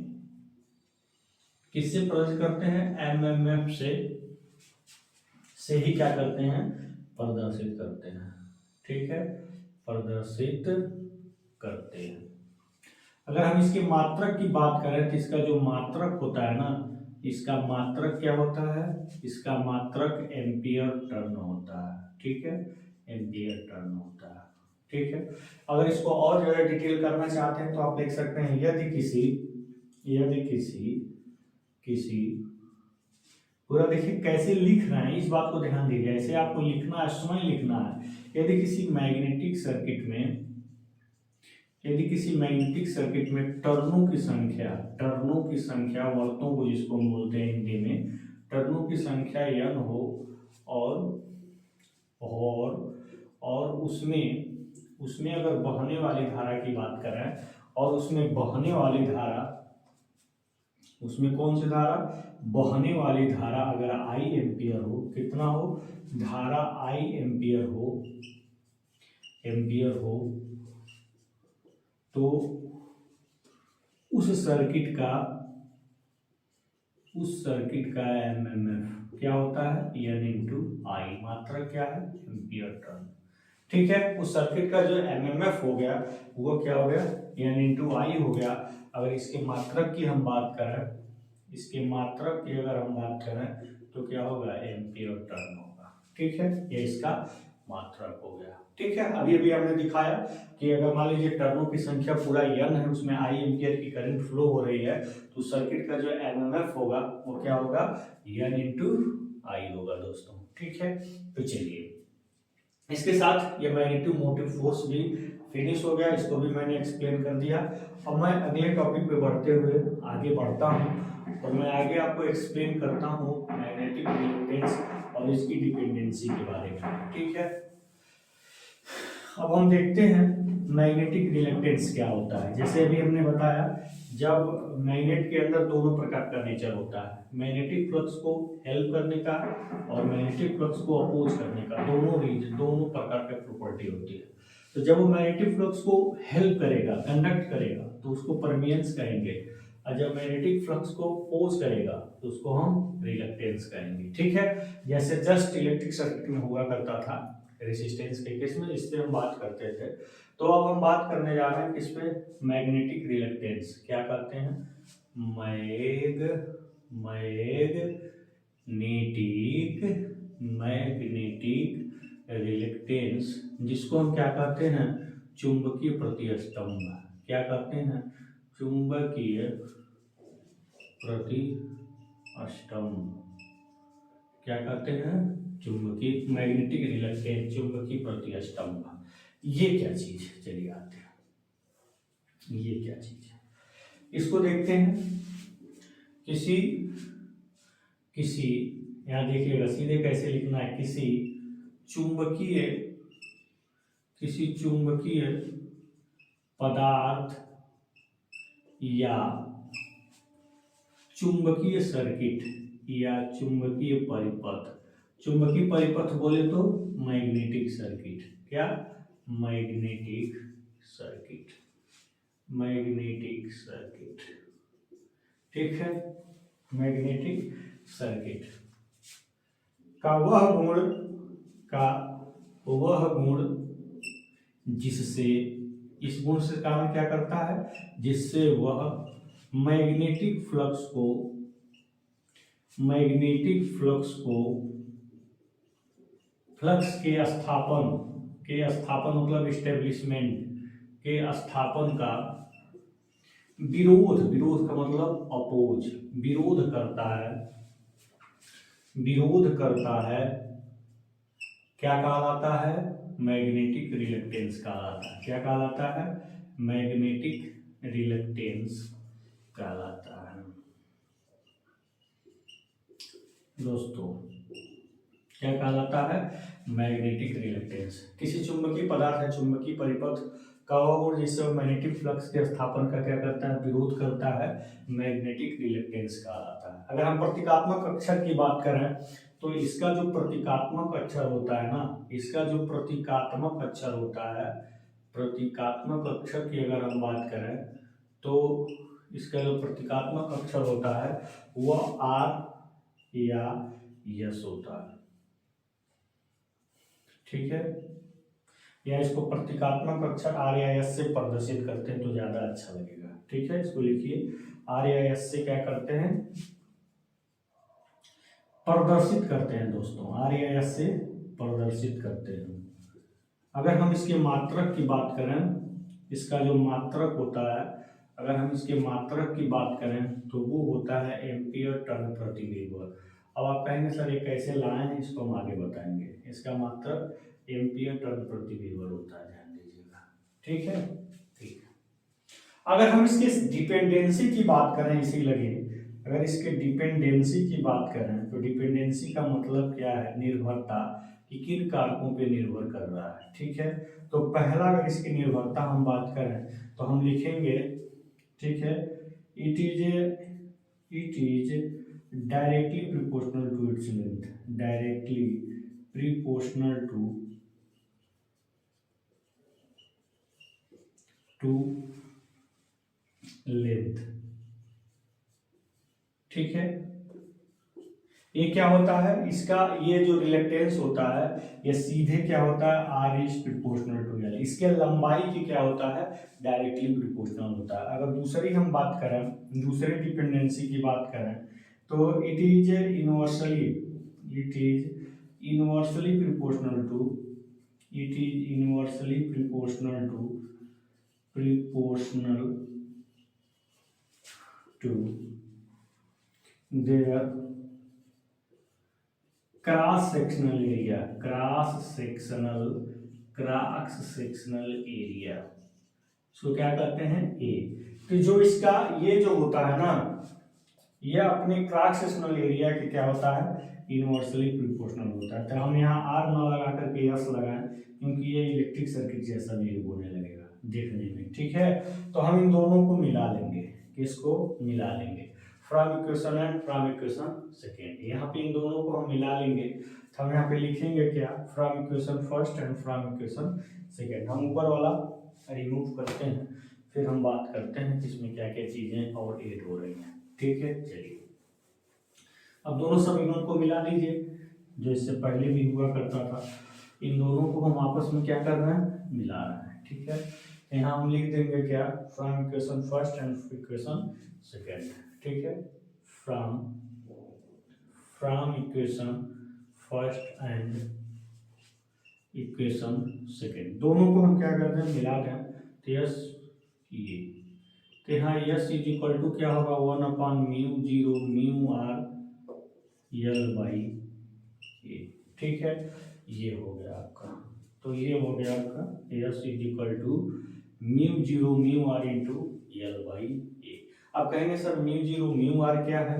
किससे प्रदर्शित करते हैं, एमएमएफ से ही क्या करते हैं, प्रदर्शित करते हैं। ठीक है, प्रदर्शित करते हैं। अगर हम इसके मात्रक की बात करें तो इसका जो मात्रक होता है ना, इसका मात्रक क्या होता है, इसका मात्रक एम्पियर टर्न होता है। ठीक है, एम्पियर टर्न होता है। ठीक है, अगर इसको और ज्यादा डिटेल करना चाहते हैं तो आप देख सकते हैं, यदि किसी पूरा देखिए कैसे लिख रहे हैं, इस बात को ध्यान दीजिए, ऐसे आपको लिखना है, स्वयं लिखना है। यदि किसी मैग्नेटिक सर्किट में टर्नों की संख्या, वर्तों को जिसको हम बोलते हैं हिंदी में, टर्नों की संख्या n हो और उसमें अगर बहने वाली धारा की बात करें और उसमें बहने वाली धारा उसमें कौन सी धारा, बहने वाली धारा अगर I एम्पियर हो, कितना हो, धारा I एम्पियर हो तो उस सर्किट का एमएमएफ क्या होता है, N इंटू आई, मात्रा क्या है, एम्पियर टर्न। ठीक है, उस सर्किट का जो एमएमएफ हो गया वो क्या हो गया, N इंटू आई हो गया। अगर इसके मात्रक की हम बात करें, इसके मात्रक की अगर हम बात करें तो क्या होगा, एम्पियर टर्न होगा। ठीक है, ये इसका मात्रक हो गया। ठीक है, अभी अभी हमने दिखाया कि अगर मान लीजिए टर्नों की संख्या पूरा n है, उसमें I एम्पियर की करंट फ्लो हो रही है, तो सर्किट का जो एमएमएफ होगा वो क्या होगा, N इंटू आई होगा दोस्तों। ठीक है, तो चलिए इसके साथ ये मैग्नेटिक मोटिव फोर्स भी फिनिश हो गया, इसको भी मैंने एक्सप्लेन कर दिया। अब मैं अगले टॉपिक पे बढ़ते हुए आगे बढ़ता हूँ और मैं आगे आपको एक्सप्लेन करता हूँ मैग्नेटिक रिलक्टेंस और इसकी डिपेंडेंसी के बारे में। ठीक है, अब हम देखते हैं मैग्नेटिक रिलक्टेंस क्या होता है। जैसे अभी हमने बताया, जब मैग्नेट के अंदर दोनों प्रकार का नेचर होता है, मैग्नेटिक फ्लक्स को हेल्प करने का और मैग्नेटिक फ्लक्स को अपोज करने का, दोनों प्रकार का प्रॉपर्टी होती है। तो जब वो मैग्नेटिक फ्लक्स को हेल्प करेगा, कंडक्ट करेगा, तो उसको परमियंस कहेंगे, और जब मैग्नेटिक फ्लक्स को अपोज करेगा तो उसको हम रिलक्टेंस कहेंगे। ठीक है, जैसे जस्ट इलेक्ट्रिक सर्किट में हुआ करता था रेजिस्टेंस के केस में, इस पे हम बात करते थे। तो अब हम बात करने जा रहे हैं किस पे, मैग्नेटिक रिलक्टेंस। क्या कहते हैं, मैग्नेटिक रिलक्टेंस, जिसको हम क्या कहते हैं, चुंबकीय प्रतिस्तंभ। क्या कहते हैं, चुंबकीय प्रतिस्तंभ। क्या कहते हैं, चुंबकीय, मैग्नेटिक रिलक्टेंस, चुंबकीय प्रतिस्तंभ। ये क्या चीज है, चलिए आते हैं, ये क्या चीज है इसको देखते हैं। किसी यहां देखिएगा, सीधे कैसे लिखना है, किसी चुंबकीय पदार्थ या चुंबकीय सर्किट या चुंबकीय परिपथ बोले तो मैग्नेटिक सर्किट। क्या, मैग्नेटिक सर्किट। ठीक है, मैग्नेटिक सर्किट का वह गुण जिससे, इस गुण से काम क्या करता है, जिससे वह मैग्नेटिक फ्लक्स के स्थापन मतलब इस्टेब्लिशमेंट के स्थापन का विरोध का मतलब अपोज, विरोध करता है। क्या कहलाता है, मैग्नेटिक रिलक्टेंस कहलाता है। क्या कहलाता है, मैग्नेटिक रिलक्टेंस कहलाता है। दोस्तों क्या कहलाता है, मैग्नेटिक रिलक्टेंस। किसी चुंबकीय पदार्थ या चुंबकीय परिपथ का वह जिससे मैग्नेटिक फ्लक्स के स्थापन का क्या करता है, विरोध करता है, मैग्नेटिक रिलक्टेंस कहलाता है। अगर हम प्रतीकात्मक अक्षर की बात करें तो इसका जो प्रतीकात्मक अक्षर होता है ना, प्रतीकात्मक अक्षर की अगर हम बात करें तो इसका जो प्रतीकात्मक अक्षर होता है वह आर या यस होता है। ठीक है, या इसको प्रतीकात्मक अक्षर आर या एस से प्रदर्शित करते हैं तो ज्यादा अच्छा लगेगा। ठीक है, इसको लिखिए, आर या एस से क्या करते हैं, प्रदर्शित करते हैं दोस्तों, आर या एस से प्रदर्शित करते हैं। अगर हम इसके मात्रक की बात करें, इसका जो मात्रक होता है, अगर हम इसके मात्रक की बात करें तो वो होता है एम्पियर टर्न प्रति मीटर। अब आप कहेंगे सर ये कैसे लाए हैं, इसको हम आगे बताएंगे। इसका मात्रक एम्पियर टर्न प्रति मीटर होता है, ध्यान दीजिएगा। ठीक है, ठीक है। अगर हम इसके डिपेंडेंसी की बात करें, इसी लगे, अगर इसके डिपेंडेंसी की बात करें तो डिपेंडेंसी का मतलब क्या है, निर्भरता, कि किन कारकों पे निर्भर कर रहा है। ठीक है, तो पहला अगर इसकी निर्भरता हम बात करें तो हम लिखेंगे, ठीक है, it is a it is directly proportional to its length, directly proportional to length। ठीक है, ये क्या होता है, इसका ये जो रिलेक्टेंस होता है ये सीधे क्या होता है, R is proportional to L. इसके लंबाई की क्या होता है, डायरेक्टली प्रोपोर्शनल होता है। अगर दूसरी हम बात करें, दूसरे डिपेंडेंसी की बात करें तो it is inversely, it is inversely proportional to, it is inversely proportional to their cross sectional area, cross sectional area, इसको क्या कहते हैं, ए। तो जो इसका ये जो होता है ना, ये अपने क्रॉस सेक्शनल एरिया के क्या होता है, इनवर्सली प्रोपोर्शनल होता है। तो हम यहाँ आर ना लगा करके यस लगाएं, क्योंकि ये इलेक्ट्रिक सर्किट जैसा भी होने लगेगा देखने में। ठीक है, तो हम इन दोनों को मिला लेंगे, किसको मिला लेंगे, from equation and from equation second. यहाँ पे इन दोनों को हम मिला लेंगे, तो हम यहाँ पे लिखेंगे क्या, from equation first and from equation second. हम ऊपर वाला रिमूव करते हैं, फिर हम बात करते हैं इसमें क्या क्या चीजें और ऐड हो रही हैं। ठीक है, चलिए अब दोनों समीकरण को मिला लीजिए, जो इससे पहले भी हुआ करता था। इन दोनों को हम आपस में क्या कर रहे हैं, मिला रहे हैं। ठीक है, यहाँ हम लिख देंगे क्या, from equation first and equation second. ठीक है, from equation first and equation second, दोनों को हम क्या करते हैं, मिला दें। तो यस ये, तो यहाँ यस इज इक्वल टू क्या होगा, 1/μ0 μr यल बाई ए। ठीक है, ये हो गया आपका, तो ये हो गया आपका S is equal to μ0 μr into l by A. अब कहेंगे सर μ0 μr क्या है,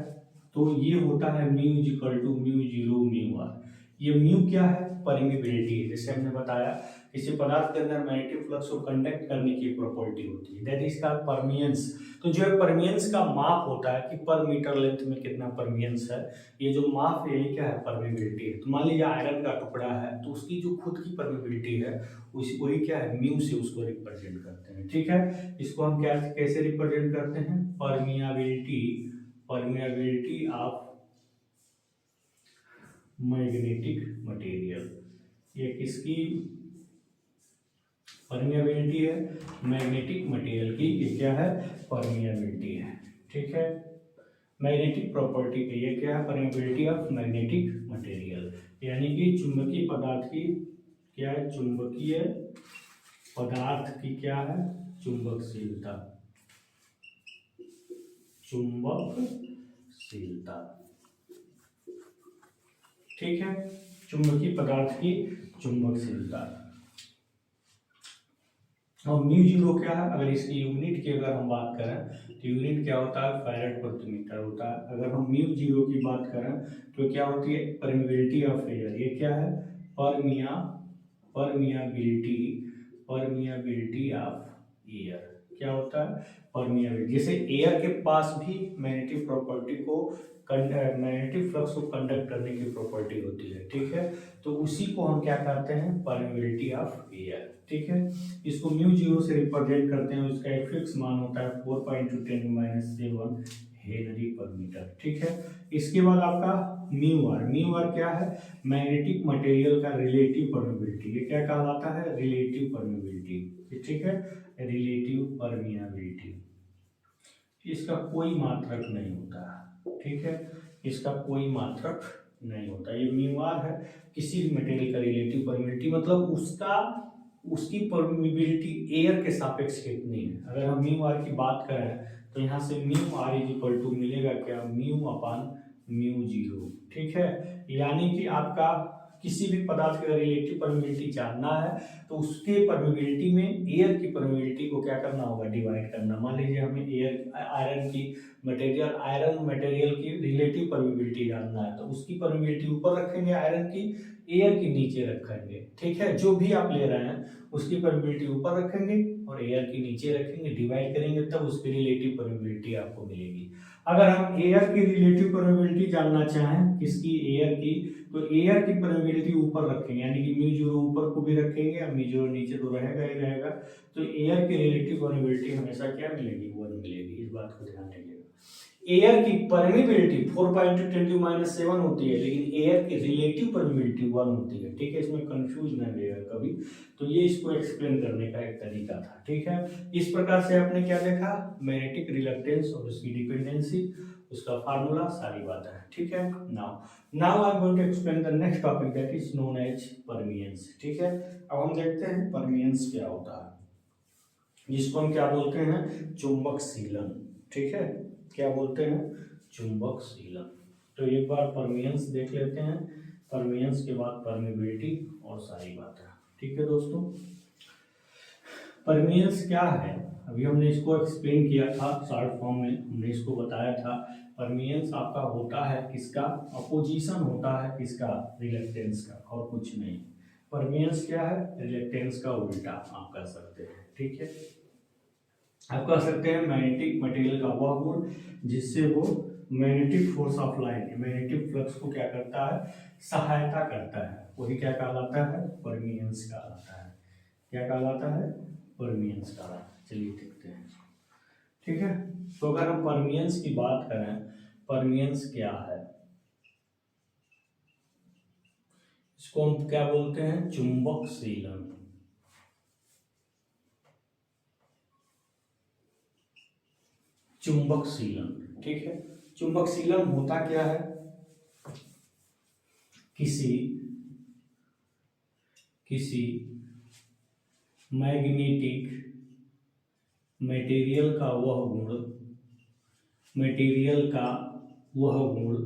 तो ये होता है μ इज इक्वल टू μ0 μr। ये म्यू क्या है, परमिबिलिटी है। जैसे हमने बताया किसी पदार्थ के अंदर मैग्नेटिक फ्लक्स को कंडक्ट करने की प्रॉपर्टी होती है, दैट इज कॉल्ड परमियंस। तो जो है परमियंस का माप होता है कि पर मीटर लेंथ में कितना परमियंस है, ये जो माप है ये क्या है, परमिबिलिटी है। तो मान लीजिए आयरन का टुकड़ा है, तो उसकी जो खुद की परमिबिलिटी है वही क्या है, म्यू से उसको रिप्रेजेंट करते हैं। ठीक है, इसको हम क्या कैसे रिप्रेजेंट करते हैं, परमियाबिलिटी ऑफ मैग्नेटिक मटेरियल। ये किसकी परमियाबिलिटी है, मैग्नेटिक मटेरियल की, ये क्या है, परमियाबिलिटी है। ठीक है, मैग्नेटिक प्रॉपर्टी पे ये क्या है, परमियाबिलिटी ऑफ मैग्नेटिक मटेरियल, यानी कि चुंबकीय पदार्थ की क्या है, चुंबकीय पदार्थ की क्या है, चुंबकशीलता, चुंबकशीलता। ठीक है, चुंबकीय पदार्थ की चुंबकशीलता। और μ0 क्या है, अगर इसकी यूनिट की अगर हम बात करें तो यूनिट क्या होता है, फैरेड प्रति मीटर होता है। अगर हम μ0 की बात करें तो क्या होती है, परमिबिलिटी ऑफ एयर। ये क्या है, परमियाबिलिटी ऑफ एयर, क्या होता है, परमियाबिलिटी। जैसे एयर के पास भी मैग्नेटिक प्रॉपर्टी को, मैग्नेटिक फ्लक्स को कंडक्ट करने की प्रॉपर्टी होती है। ठीक है, तो उसी को हम क्या करते हैं, परमिबिलिटी ऑफ एयर। ठीक है, इसको μ0 से रिप्रेजेंट करते हैं, इसका एक फिक्स मान होता है 4×10⁻⁷ हेनरी पर मीटर। ठीक है, इसके बाद आपका μr क्या है, मैग्नेटिक मटेरियल का रिलेटिव परमिबिलिटी। ये क्या कहलाता है, रिलेटिव परमिबिलिटी। ठीक है, रिलेटिव परमियाबिलिटी, इसका कोई मात्रक नहीं होता। ठीक है, इसका कोई मात्रक नहीं होता। ये μr है, किसी भी मटेरियल का रिलेटिव परमिबिलिटी, मतलब उसकी परमिबिलिटी एयर के सापेक्ष कितनी है। अगर हम μr की बात करें तो यहाँ से μr इज इक्वल टू मिलेगा क्या, μ/μ0। ठीक है, यानी कि आपका किसी भी पदार्थ का रिलेटिव परमिबिलिटी जानना है तो उसके परमिबिलिटी में एयर की परमिबिलिटी को क्या करना होगा, डिवाइड करना। मान लीजिए हमें आयरन मटेरियल की रिलेटिव परमिबिलिटी जानना है, तो उसकी परमिबिलिटी ऊपर रखेंगे आयरन की, एयर की नीचे रखेंगे। ठीक है, जो भी आप ले रहे हैं उसकी परमिबिलिटी ऊपर रखेंगे और एयर की नीचे रखेंगे, डिवाइड करेंगे, तब उसकी रिलेटिव परमिबिलिटी आपको मिलेगी। अगर हम एयर की रिलेटिव परमेबिलिटी जानना चाहें, किसकी, एयर की, तो एयर की परमेबिलिटी ऊपर रखेंगे, यानी कि म्यू0 ऊपर को भी रखेंगे और म्यू0 नीचे तो रहेगा ही रहेगा। तो एयर की रिलेटिव परमेबिलिटी हमेशा क्या मिलेगी, 1 मिलेगी। इस बात को ध्यान रखिएगा। एयर की परमेबिलिटी 4×10⁻⁷ होती है, लेकिन एयर की रिलेटिव परमेबिलिटी 1 होती है। ठीक है, इसमें कंफ्यूज न होइएगा कभी। तो ये इसको एक्सप्लेन करने का एक तरीका था। ठीक है, इस प्रकार से आपने क्या देखा, मैग्नेटिक रिलक्टेंस और उसकी डिपेंडेंसी, उसका फार्मूला, सारी बातें हैं। ठीक है, now I am going to explain the next topic that is known as permeance. ठीक है, अब हम देखते हैं परमियंस क्या होता है, जिसको हम क्या बोलते हैं, चुंबकशीलन। ठीक है, क्या बोलते हैं, चुंबकशीलन। तो एक बार परमियंस देख लेते हैं, परमियंस के बाद परमिबिलिटी और सारी बातें। ठीक है दोस्तों, परमियंस क्या है, अभी हमने इसको एक्सप्लेन किया था शॉर्ट फॉर्म में, हमने इसको बताया था। परमियंस आपका होता है किसका, अपोजिशन होता है किसका, रिलक्टेंस का, और कुछ नहीं। परमियंस क्या है, रिलक्टेंस का उल्टा आप कर सकते हैं। ठीक है, आप कह सकते हैं मैग्नेटिक मटेरियल का वह गुण जिससे वो magnetic force of line, magnetic flux को क्या करता है, सहायता करता है, वही क्या कहलाता है, परमियंस कहलाता है। क्या कहलाता है, परमियंस कहलाता है। चलिए देखते हैं। ठीक है, तो अगर हम परमियंस की बात करें, परमियंस क्या है, इसको हम क्या बोलते हैं, चुंबकशीलन। चुंबकशीलन, ठीक है, चुंबकशीलन होता क्या है, किसी मैग्नेटिक मटेरियल का वह गुण, मटेरियल का वह गुण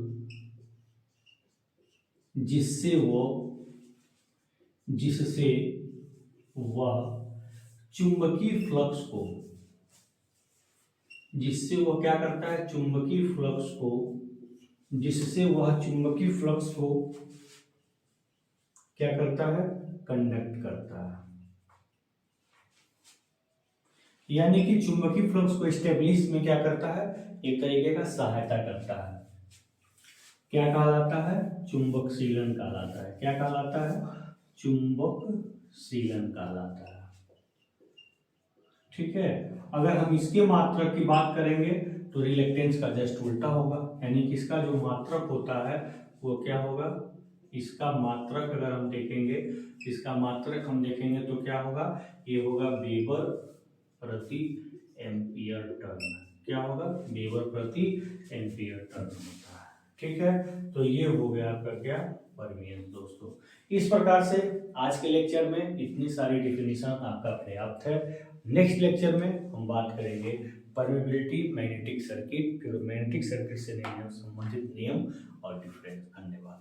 जिससे वह चुंबकीय फ्लक्स को, जिससे वह क्या करता है, चुंबकीय फ्लक्स को, जिससे वह चुंबकीय फ्लक्स को क्या करता है, कंडक्ट करता है। यानी कि चुंबकीय फ्लक्स को एस्टेब्लिश में क्या करता है, एक तरीके का सहायता करता है। क्या कहलाता है, चुंबकशीलन कहलाता है। क्या कहलाता है, चुंबकशीलन कहलाता है। ठीक है, अगर हम इसके मात्रक की बात करेंगे तो रिलेक्टेंस का जस्ट उल्टा होगा, यानी कि इसका जो मात्रक होता है वो क्या होगा, इसका मात्रक अगर हम देखेंगे, इसका मात्रक हम देखेंगे तो क्या होगा, ये होगा वेबर प्रति एम्पियर टर्न। क्या होगा, वेबर प्रति एम्पियर टर्न होता है। ठीक है, तो ये हो गया आपका क्या, परमियंस। दोस्तों, इस प्रकार से आज के लेक्चर में इतनी सारी डिफिनीशन आपका पर्याप्त है। नेक्स्ट लेक्चर में हम बात करेंगे परमेबिलिटी, मैग्नेटिक सर्किट, फिर मैग्नेटिक सर्किट से संबंधित नियम और डिफरेंस। धन्यवाद।